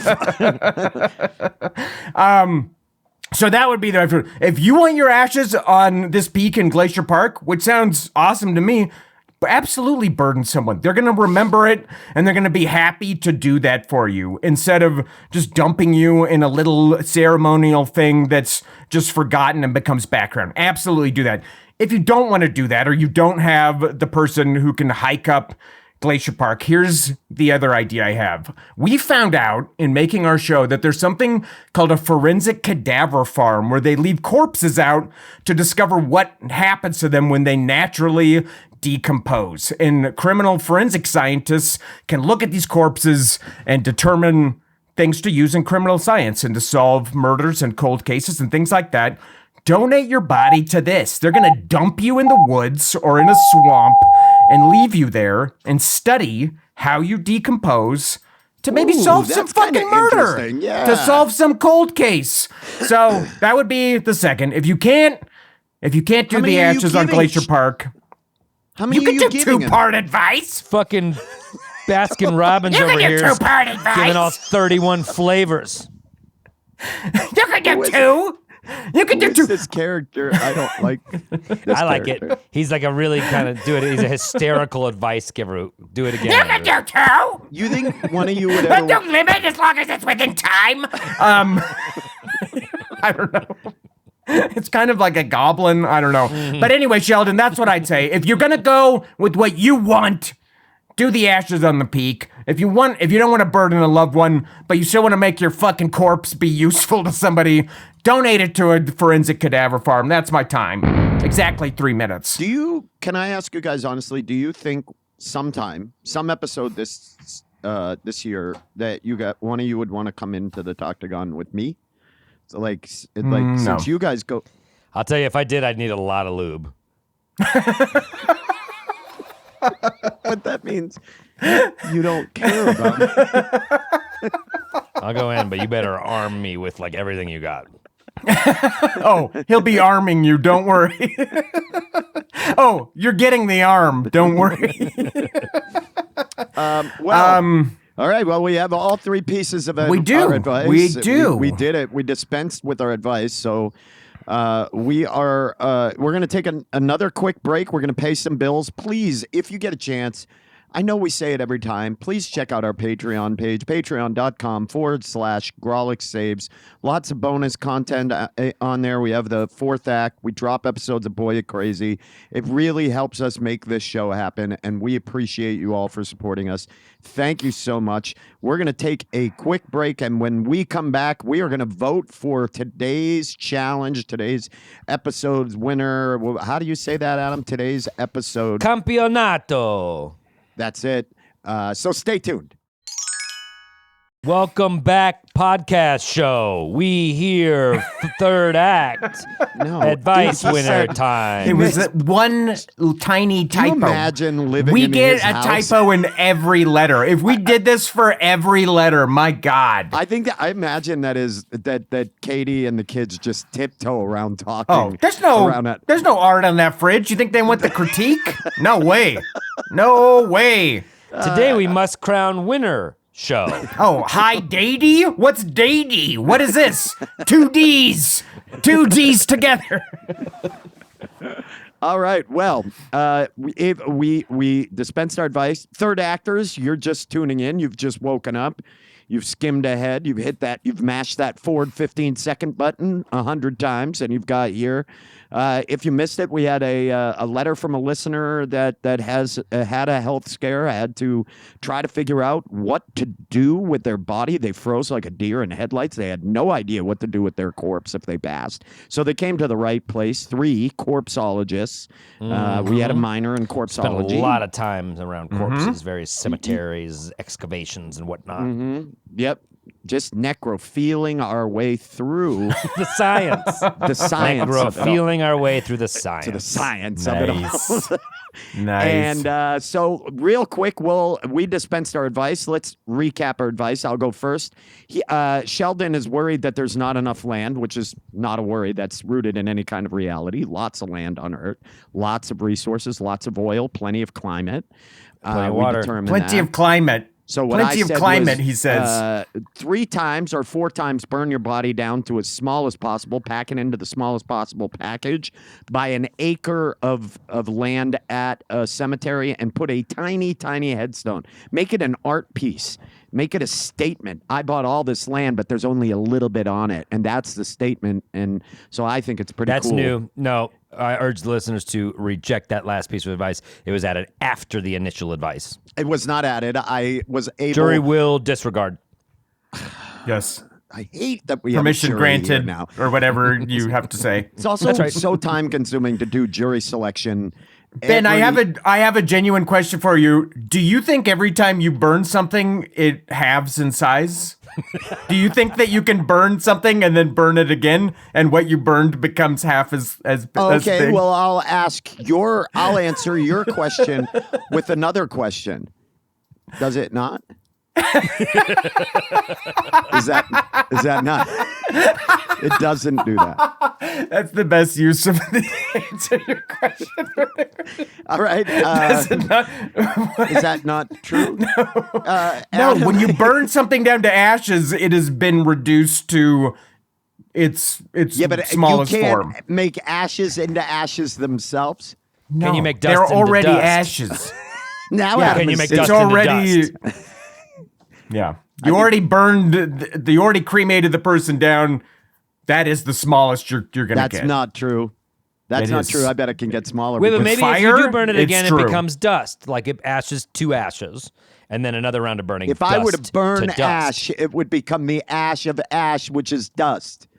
so that would be the, if you want your ashes on this peak in Glacier Park, which sounds awesome to me, but absolutely burden someone. They're going to remember it, and they're going to be happy to do that for you instead of just dumping you in a little ceremonial thing that's just forgotten and becomes background. Absolutely do that. If you don't want to do that, or you don't have the person who can hike up Glacier Park, here's the other idea I have. We found out in making our show that there's something called a forensic cadaver farm where they leave corpses out to discover what happens to them when they naturally decompose. And criminal forensic scientists can look at these corpses and determine things to use in criminal science and to solve murders and cold cases and things like that. Donate your body to this. They're going to dump you in the woods or in a swamp and leave you there and study how you decompose to maybe solve some that's kinda fucking murder. interesting, yeah. To solve some cold case. So that would be the second. If you can't do many the are you ashes on giving? Glacier Park, How many you are can you do giving him? two-part advice. Fucking Baskin Robbins You over can here do is two-part advice. giving all 31 flavors. You can do two. You can do Who is two. this character? I don't like this I like character. it. He's like a really kind of do it. He's a hysterical advice giver. Do it again. You can Andrew. do two. You think one of you would But ever... don't limit as long as it's within time. I don't know. It's kind of like a goblin. I don't know. But anyway, Sheldon, that's what I'd say. If you're gonna go with what you want, do the ashes on the peak. If you don't want to burden a loved one, but you still want to make your fucking corpse be useful to somebody, donate it to a forensic cadaver farm. That's my time. Exactly 3 minutes. Can I ask you guys honestly, do you think some episode this year that one of you would want to come into the Octagon with me? So no. since you guys go, I'll tell you, if I did, I'd need a lot of lube. but that means you don't care about me. I'll go in, but you better arm me with like everything you got. Oh, he'll be arming you. Don't worry. Oh, you're getting the arm. Don't worry. All right. Well, we have all three pieces of We do. our advice. We do. We did it. We dispensed with our advice. So we're going to take another quick break. We're going to pay some bills. Please, if you get a chance, I know we say it every time. Please check out our Patreon page, patreon.com/Grawlix Saves. Lots of bonus content on there. We have the fourth act. We drop episodes of Boy It Crazy. It really helps us make this show happen, and we appreciate you all for supporting us. Thank you so much. We're going to take a quick break, and when we come back, we are going to vote for today's challenge, today's episode's winner. How do you say that, Adam? Today's episode. Campionato. That's it. So stay tuned. Welcome back, podcast show. We here, third act. No, Advice dude, he winner said- time. It was one tiny Can you typo. imagine living We in get his a house? typo in every letter. If we did this for every letter, my God. I imagine that Katie and the kids just tiptoe around talking. Oh, there's around that. no art on that fridge. You think they want the critique? No way. No way. Today we must crown winner show. Oh, hi, Dady? What's Dady? What is this? Two D's. Two D's together. All right. Well, we dispensed our advice. Third actors, you're just tuning in. You've just woken up. You've skimmed ahead. You've hit that. You've mashed that forward 15-second button 100 times, and you've got here. If you missed it, we had a letter from a listener that has had a health scare, had to try to figure out what to do with their body. They froze like a deer in headlights. They had no idea what to do with their corpse if they passed. So they came to the right place. 3 corpseologists. We had a minor in corpseology. Spent a lot of time around corpses, various cemeteries, excavations, and whatnot. Yep. Just necrophiling our way through The science. the science of it all. Feeling our way through the science. To the science of it all. Nice. And so, real quick, we dispensed our advice. Let's recap our advice. I'll go first. Sheldon is worried that there's not enough land, which is not a worry that's rooted in any kind of reality. Lots of land on Earth, lots of resources, lots of oil, plenty of climate. Plenty of water. Plenty of climate. So what Plenty I of said climate, was, he says. 3 times or 4 times burn your body down to as small as possible, pack it into the smallest possible package, buy an acre of land at a cemetery and put a tiny, tiny headstone. Make it an art piece. Make it a statement. I bought all this land, but there's only a little bit on it. And that's the statement. And so I think it's pretty cool. That's new. No, I urge the listeners to reject that last piece of advice. It was added after the initial advice. It was not added. I was able. Jury will disregard. Yes. I hate that we Permission have a jury here granted, now. or whatever you have to say. It's also so time consuming to do jury selection. Ben, I have a genuine question for you. Do you think every time you burn something, it halves in size? Do you think that you can burn something and then burn it again, and what you burned becomes half as Okay, big? well, I'll answer your question with another question. Does it not? Is that not? It doesn't do that. That's the best use of the answer to your question. All right. Does it not? Is that not true? No, when you burn something down to ashes, it has been reduced to its smallest you can't form. make ashes into ashes themselves. No, Can you make dust they're into already dust? ashes. Now, Yeah, Adam can you is make saying- dust It's into already. dust? Yeah, you already burned. You already cremated the person down. That is the smallest you're gonna That's get. not true. That's It not is. true. I bet it can get smaller. Wait, but because- maybe if fire, you do burn it it's again, true. it becomes dust. Like it ashes to ashes, and then another round of burning. if I were to dust burn dust. ash, it would become the ash of ash, which is dust.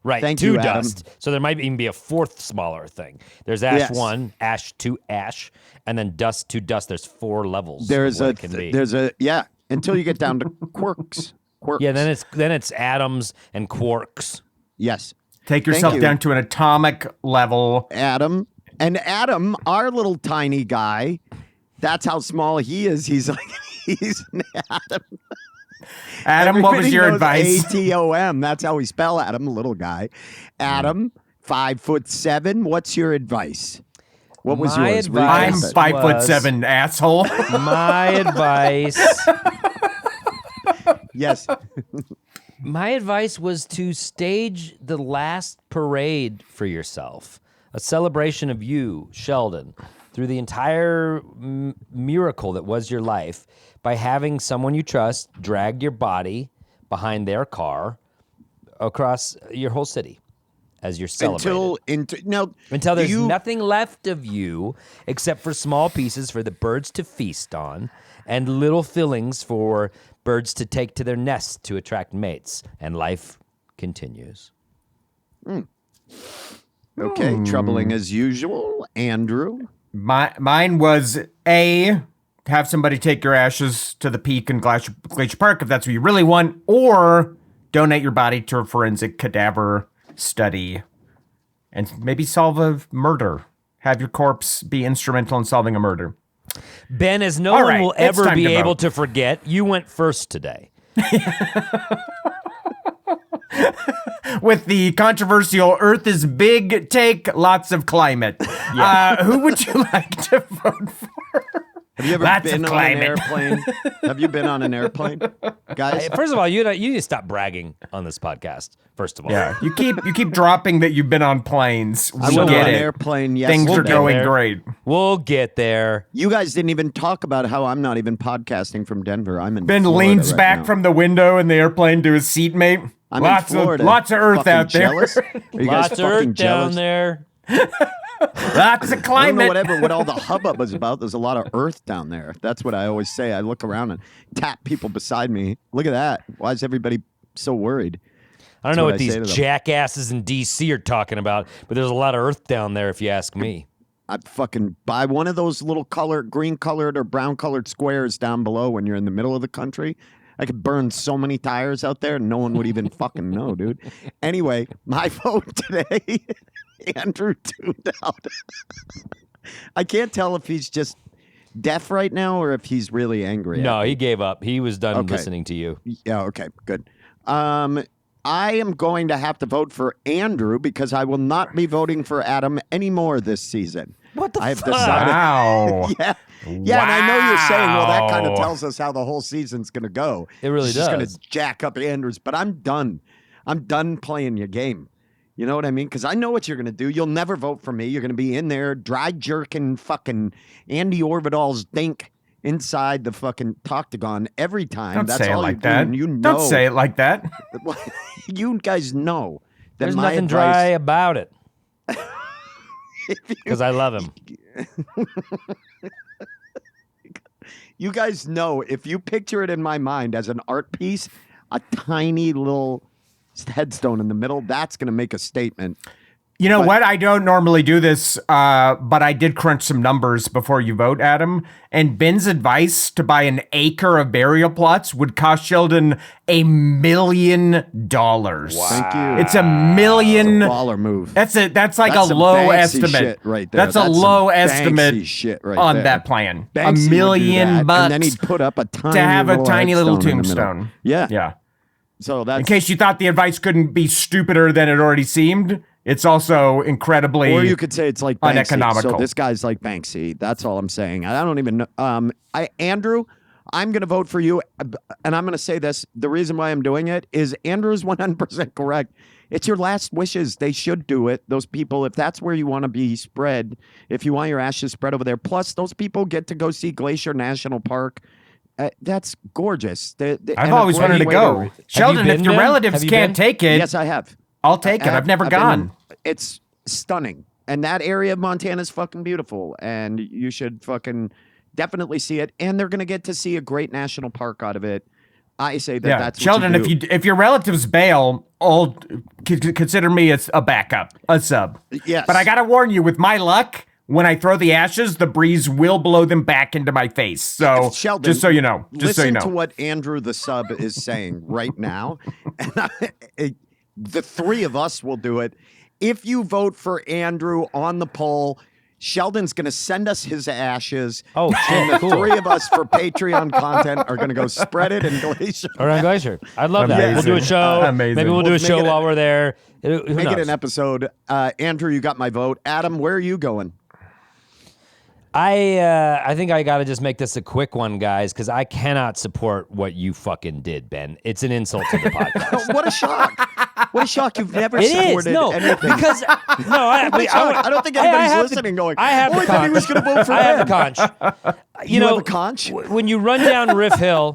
Right, Thank to you, Adam. dust. So there might even be a 4th smaller thing. There's ash Yes. 1, ash to ash, and then dust to dust. There's 4 levels. There's of a what it can be. there's a yeah until you get down to quarks. Quarks. Yeah, then it's atoms and quarks. yes, Take yourself you. down to an atomic level. Adam and Adam, our little tiny guy. That's how small he is. He's like he's an atom. Adam, what was Everybody your knows advice? ATOM. That's how we spell Adam, little guy. Adam, 5'7". What's your advice? What was My yours? advice- I'm Recap it. 5'7", asshole. My advice. Yes. My advice was to stage the last parade for yourself, a celebration of you, Sheldon, through the entire miracle that was your life by having someone you trust drag your body behind their car across your whole city as you're celebrating. Until there's nothing left of you except for small pieces for the birds to feast on and little fillings for birds to take to their nests to attract mates, and life continues. Okay, troubling as usual. Andrew. Mine was A, have somebody take your ashes to the peak in Glacier Park if that's what you really want, or donate your body to a forensic cadaver study and maybe solve a murder. Have your corpse be instrumental in solving a murder. Ben, as no All one right, will it's ever time be to able vote. to forget, you went first today. With the controversial Earth is big take, lots of climate. Who would you like to vote for? Have you ever Lots of been on an climbing. airplane? Have you been on an airplane, guys? First of all, you need to stop bragging on this podcast. First of all, Yeah, you keep dropping that you've been on planes. I We went get on an it. airplane Things yesterday. are going there. great. we'll get there. You guys didn't even talk about how I'm not even podcasting from Denver. I'm in Ben Florida leans right back now. from the window in the airplane to his seatmate. I'm lots in Florida. Of Earth Fucking out there. jealous? Are you guys Lots of fucking earth jealous? down there. Lots of I don't know climate. what all the hubbub is about. There's a lot of earth down there. That's what I always say. I look around and tap people beside me. Look at that. Why is everybody so worried? I don't know what what I these say to them. jackasses in D.C. are talking about, but there's a lot of earth down there, if you ask me. I'd fucking buy one of those little green colored or brown colored squares down below when you're in the middle of the country. I could burn so many tires out there and no one would even fucking know, dude. Anyway, my vote today, Andrew tuned out. I can't tell if he's just deaf right now or if he's really angry. No, he gave up. He was done Okay. listening to you. Yeah, okay, good. I am going to have to vote for Andrew because I will not be voting for Adam anymore this season. What the I have fuck? decided. Wow. Yeah. Yeah, and I know you're saying, well, that kind of Wow. tells us how the whole season's going to go. It really It's just going does. to jack up Andrews, but I'm done. I'm done playing your game. You know what I mean? Because I know what you're going to do. You'll never vote for me. You're going to be in there dry jerking fucking Andy Orvidal's dink inside the fucking Toctagon every time. Don't That's say it all like you do, that. and you know. Don't say it like that. You guys know that There's my nothing advice, dry about it. Because I love him. You guys know if you picture it in my mind as an art piece, a tiny little headstone in the middle, that's going to make a statement. You know what? I don't normally do this, but I did crunch some numbers before you vote, Adam. And Ben's advice to buy an acre of burial plots would cost Sheldon $1 million. Thank you. It's $1 million. Baller move. That's like That's a some low Banksy estimate shit right there. That's That's a some low Banksy estimate shit right on there. that plan. Banksy $1 would do million that, bucks and then he'd put up a tiny to have a tiny little headstone in the middle. tombstone. Yeah. Yeah. So that's In case you thought the advice couldn't be stupider than it already seemed, it's also incredibly or you could say it's like Banksy. uneconomical. So this guy's like Banksy. That's all I'm saying. I don't even know. Andrew, I'm going to vote for you, and I'm going to say this. The reason why I'm doing it is Andrew's 100% correct. It's your last wishes. They should do it. Those people, if that's where you want to be spread, if you want your ashes spread over there. Plus, those people get to go see Glacier National Park. That's gorgeous. I've always wanted to go. Sheldon, been, if your Ben? relatives Have you can't been? take it, Yes, I have. I'll take it. I've never been gone. in- it's stunning. And that area of Montana is fucking beautiful. And you should fucking definitely see it. And they're going to get to see a great national park out of it. I say that that's Sheldon, what you do. if your relatives bail, I'll consider me as a backup, a sub. Yes. But I gotta warn you, with my luck, when I throw the ashes, the breeze will blow them back into my face. So Sheldon, just so you know, listen to what Andrew the sub is saying right now. And the three of us will do it. If you vote for Andrew on the poll, Sheldon's going to send us his ashes. Oh, shit, And the cool. three of us for Patreon content are going to go spread it in Glacier. Around Glacier. I'd love that. We'll do a Amazing. show. Amazing. Maybe we'll do We'll a make show it a- while we're there. Who Make knows? it an episode. Andrew, you got my vote. Adam, where are you going? I think I got to just make this a quick one, guys, because I cannot support what you fucking did, Ben. It's an insult to the podcast. What a shock. What a shock. You've never It is supported no anything. because no, I don't think anybody's listening going, I have "Oh, the I thought he conch. was gonna vote for I have the Ben." conch. You have know, a conch? When you run down Riff Hill,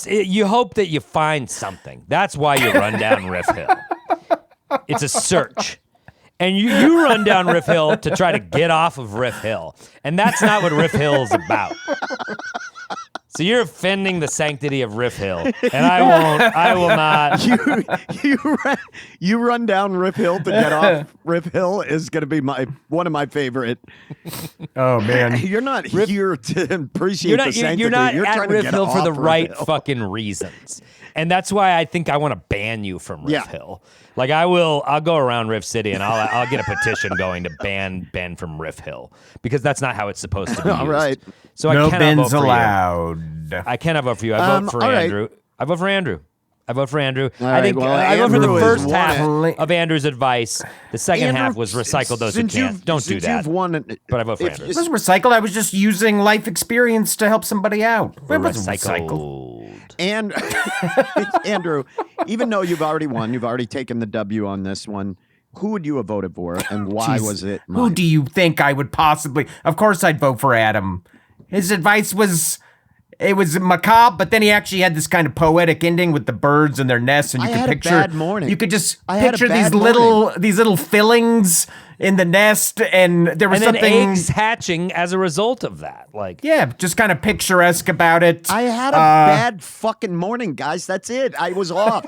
you hope that you find something. That's why you run down Riff Hill. It's a search. And you run down Riff Hill to try to get off of Riff Hill. And that's not what Riff Hill is about. So you're offending the sanctity of Riff Hill. And I will not. You run down Riff Hill to get off Riff Hill is going to be one of my favorite. Oh man, You're not here to appreciate You're the not, sanctity. you're not You're at trying to Riff get Hill for off the Riff right Hill. fucking reasons. And that's why I think I want to ban you from Riff Yeah. Hill. Like I'll go around Riff City and I'll get a petition going to ban Ben from Riff Hill because that's not how it's supposed to be used. All right. So I no cannot vote bins for you. allowed. I cannot vote for you. I vote for all right. Andrew. I vote for Andrew. I vote for Andrew. All I right, think well, I vote for the Andrew is first one. half of Andrew's advice. The second Andrew, half was recycle those who since can't. you've- Don't do since that. You've won, But I vote for if- Andrew. This is recycled. I was just using life experience to help somebody out. It wasn't Recycled. And Andrew, even though you've already won, you've already taken the W on this one. Who would you have voted for, and why Jeez. was it? Who mine? do you think I would possibly? Of course, I'd vote for Adam. His advice was. It was macabre, but then he actually had this kind of poetic ending with the birds and their nests, and you I could had a picture. bad morning. You could just I had a picture bad these little fillings in the nest, and there was And then something. eggs hatching as a result of that. Like, Yeah, just kind of picturesque about it. I had a bad fucking morning, guys. That's it. I was off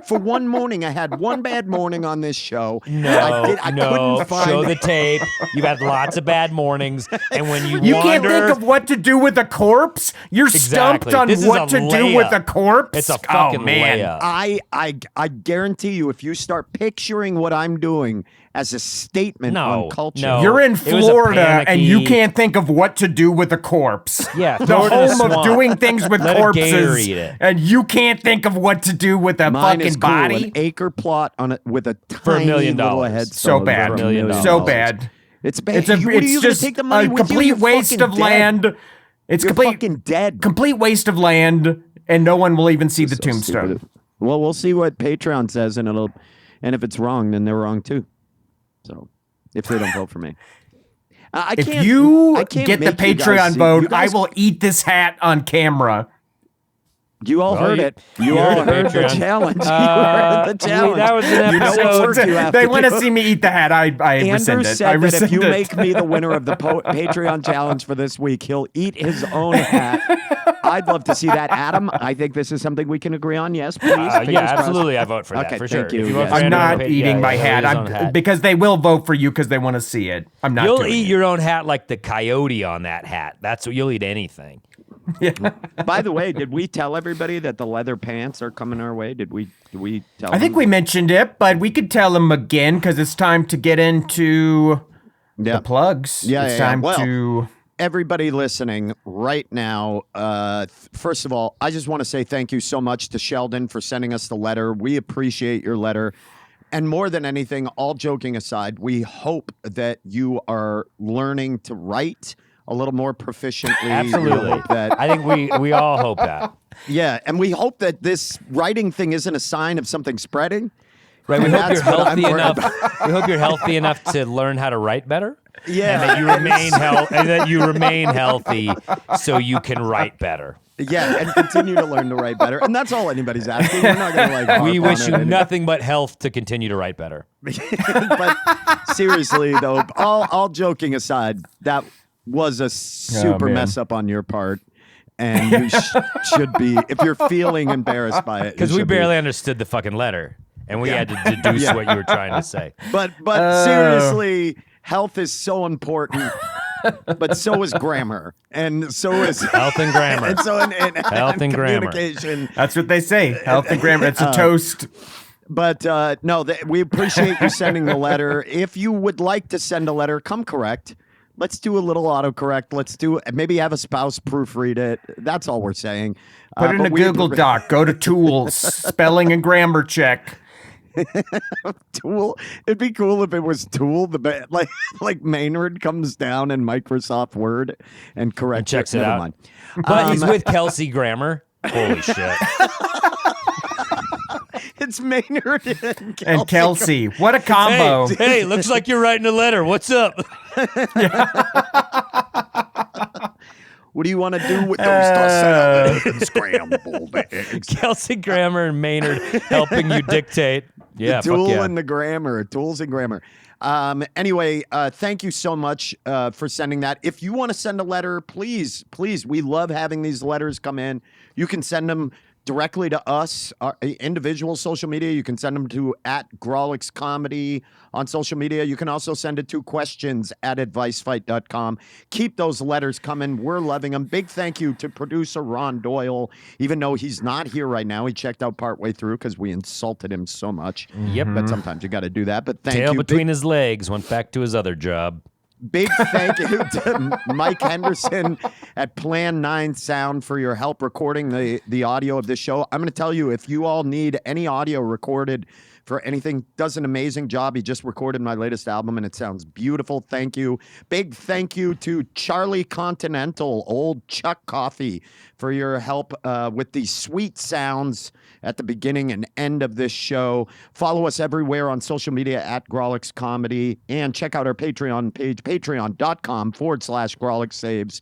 for one morning. I had one bad morning on this show. no, I no, couldn't find show the tape. You've had lots of bad mornings, and when you You can't wander, think of what to do with a corpse. You're Exactly. stumped on This is what a to do with layup. a corpse. it's a fucking man. layup. I guarantee you, if you start picturing what I'm doing as a statement No, on culture, no. You're in It was a Florida and you panicky- can't think of what to do with a corpse. Yeah, The throw it in a home of swamp. doing things with Let a gator corpses. eat it. And you can't think of what to do with a mine fucking is cool. body. An acre plot on it with a For $1 tiny million. little head. So stone bad. for $1 million. million. So bad. It's bad. It's a What are you it's gonna just take the money a with you? complete You're waste fucking of dead. land. It's You're complete fucking dead. complete waste of land, and no one will even see the So tombstone. stupid. Well, we'll see what Patreon says, and if it's wrong, then they're wrong too. So, if they don't vote for me, I If can't. you I can't get the make you guys Patreon see- vote, you guys- I will eat this hat on camera. You all Well, heard you- it. You you all heard it, heard the Patreon. challenge. You heard the challenge. That was an You know what episode. work you have They to want to do. see me eat the hat. I Andrew rescind it. I said that rescind if you it. make me the winner of the Patreon challenge for this week, he'll eat his own hat. I'd love to see that. Adam, I think this is something we can agree on. Yes, please. Yeah, Fingers crossed. absolutely. I vote for that Okay, for sure. thank you. If you vote Yes. for I'm Andrew, not yeah, eating my he'll hat. eat his own hat. Because they will vote for you because they want to see it. I'm not. You'll doing eat it. your own hat like the coyote on that hat. That's what you'll eat anything. By the way, did we tell everybody that the leather pants are coming our way? Did we tell I think them? we mentioned it, but we could tell them again because it's time to get into Yeah. the plugs. Yeah, it's yeah, yeah. time Well, to. Everybody listening right now, first of all, I just want to say thank you so much to Sheldon for sending us the letter. We appreciate your letter. And more than anything, all joking aside, we hope that you are learning to write a little more proficiently. We Absolutely. hope that, I think we all hope that. yeah, and we hope that this writing thing isn't a sign of something spreading. Right. We And hope you're that's what I'm healthy worried enough. We hope you're healthy enough to learn how to write better. Yeah. And that you remain healthy so you can write better. Yeah, and continue to learn to write better. And that's all anybody's asking. We're not going to like. We harp wish on you it anymore. nothing but health to continue to write better. But seriously, though, all joking aside, that was a super man. mess up on your part, and you should be, if you're feeling embarrassed by it, Because you we should be. barely understood the fucking letter. And we had to deduce what you were trying to say. But seriously, health is so important. But so is grammar, and so is Health and grammar. and so Health and grammar. communication. That's what they say. Health and grammar. It's a toast. But no, we appreciate you sending the letter. If you would like to send a letter, come correct. Let's do a little autocorrect. Let's do maybe have a spouse proofread it. That's all we're saying. Put it in but a we Google appre- Doc. Go to Tools. Spelling and grammar check. Tool. It'd be cool if it was Tool. Like Maynard comes down in Microsoft Word and corrects checks it Never out. mind. But he's with Kelsey Grammer. Holy shit. It's Maynard and Kelsey. And Kelsey. What a combo. Hey, looks like you're writing a letter. What's up? What do you want to do with those salad and scrambled eggs? Kelsey Grammer and Maynard helping you dictate. Yeah, the tool fuck yeah. and the grammar, tools and grammar. Anyway, thank you so much for sending that. If you want to send a letter, please, we love having these letters come in. You can send them directly to us, our individual social media. You can send them to @Grawlix Comedy on social media. You can also send it to questions@advicefight.com. Keep those letters coming. We're loving them. Big thank you to producer Ron Doyle, even though he's not here right now. He checked out partway through because we insulted him so much. Yep. But sometimes you got to do that. But thank Tail you. between his legs, went back to his other job. Big thank you to Mike Henderson at Plan 9 Sound for your help recording the audio of this show. I'm going to tell you, if you all need any audio recorded for anything, does an amazing job. He just recorded my latest album, and it sounds beautiful. Thank you. Big thank you to Charlie Continental, Old Chuck Coffee, for your help with the sweet sounds at the beginning and end of this show. Follow us everywhere on social media at Grawlix Comedy, and check out our Patreon page, patreon.com/Grawlix Saves.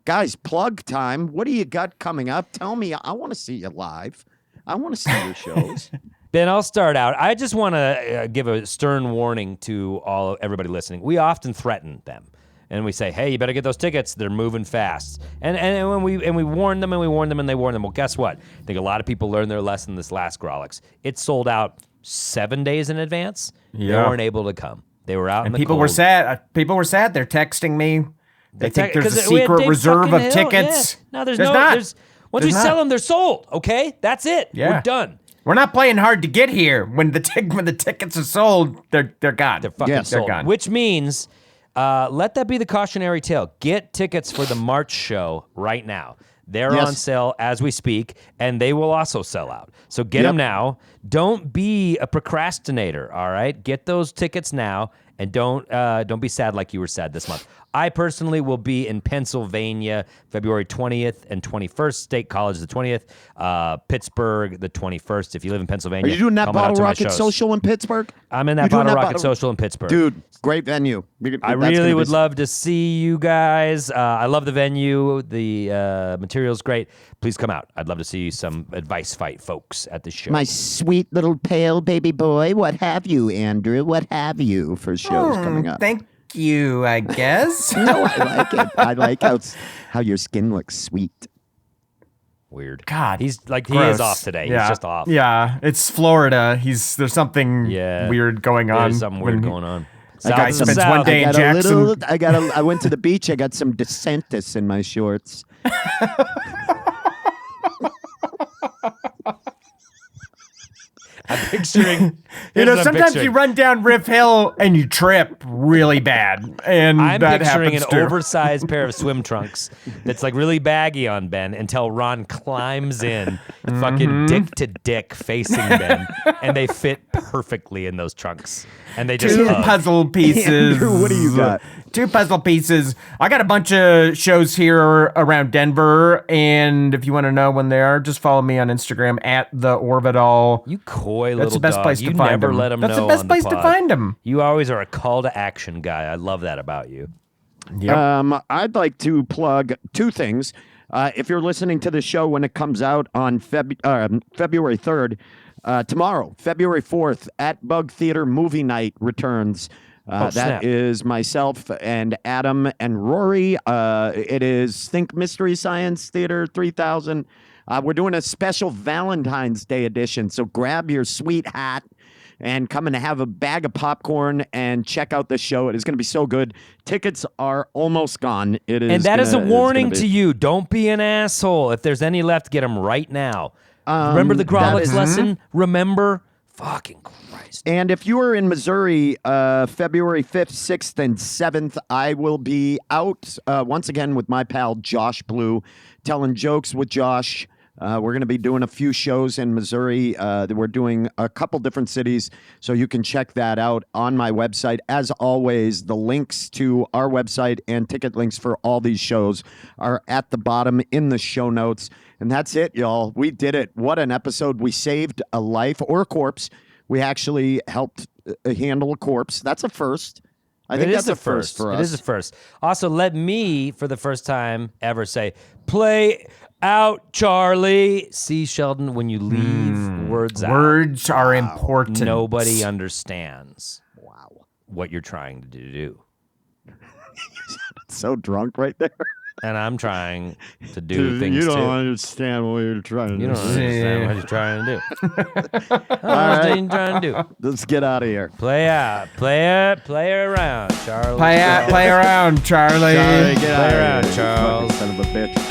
Guys, plug time. What do you got coming up? Tell me. I want to see you live. I want to see your shows. Ben, I'll start out. I just want to give a stern warning to everybody listening. We often threaten them, and we say, "Hey, you better get those tickets. They're moving fast." And when we warn them and we warn them and they warn them. Well, guess what? I think a lot of people learned their lesson this last Grawlix. It sold out 7 days in advance. They weren't able to come. They were out in the people cold. were sad. People were sad. They're texting me. They think there's a 'cause we had secret Dave reserve fucking of Hill. tickets. Yeah. No, there's not. once There's we not. sell them, they're sold. Okay, that's it. Yeah. We're done. We're not playing hard to get here. When the tickets are sold, they're gone. They're fucking sold. gone. Which means, let that be the cautionary tale. Get tickets for the March show right now. They're on sale as we speak, and they will also sell out. So get them now. Don't be a procrastinator, all right? Get those tickets now, and don't be sad like you were sad this month. I personally will be in Pennsylvania February 20th and 21st, State College the 20th, Pittsburgh the 21st. If you live in Pennsylvania, Are you doing that come out Bottle to my Rocket shows. Social in Pittsburgh? I'm in that You doing Bottle that Rocket Social in Pittsburgh. Dude, great venue. I really would love to see you guys. I love the venue. The material's great. Please come out. I'd love to see some advice fight folks at the show. My sweet little pale baby boy. What have you, Andrew? What have you for shows coming up? Thank you, I guess. No, I like it. I like how your skin looks sweet. Weird. God, he's like gross. he is off today. Yeah. He's just off. Yeah, it's Florida. There's something weird going on. There's something weird going on. The guy South of the spends South. one day in Jackson. I went to the beach. I got some DeSantis in my shorts. I'm picturing. Sometimes you run down Riff Hill and you trip really bad, and I'm that picturing an happens too. oversized pair of swim trunks that's like really baggy on Ben until Ron climbs in, fucking dick to dick facing Ben, and they fit perfectly in those trunks, and they just Two hug. puzzle pieces. Andrew, what do you got? Two puzzle pieces. I got a bunch of shows here around Denver, and if you want to know when they are, just follow me on Instagram at the Orbital. You coy That's little the best dog. place You to find never them. let them That's know the best on place the to pod. find them. You always are a call to action guy. I love that about you. Yep. I'd like to plug two things. If you're listening to the show when it comes out on February 3rd, tomorrow, February 4th, at Bug Theater Movie Night returns. snap. That is myself and Adam and Rory. It is Think Mystery Science Theater 3000. We're doing a special Valentine's Day edition, so grab your sweet hat and come and have a bag of popcorn and check out the show. It is going to be so good. Tickets are almost gone. It is, And that is a it's warning gonna be- to you. Don't be an asshole. If there's any left, get them right now. Remember the that Grawlix is- lesson? Remember? Fucking Christ. And if you are in Missouri, February 5th, 6th, and 7th, I will be out once again with my pal Josh Blue, telling jokes with Josh. We're going to be doing a few shows in Missouri. We're doing a couple different cities, so you can check that out on my website. As always, the links to our website and ticket links for all these shows are at the bottom in the show notes. And that's it, y'all. We did it. What an episode. We saved a life or a corpse. We actually helped handle a corpse. That's a first. I think that's a first for us. It is a first. Also, let me, for the first time ever, say, play out, Charlie. See, Sheldon, when you leave words out, Words are important. nobody understands Wow. what you're trying to do. So drunk right there. And I'm trying to do things too. understand what you're trying You don't understand what he's trying to do. I don't understand what he's trying to do. Let's get out of here. Play out. Play around, Charlie. Play around, Charlie. Sorry, get Play out of around, here, you Charles. fucking son of a bitch.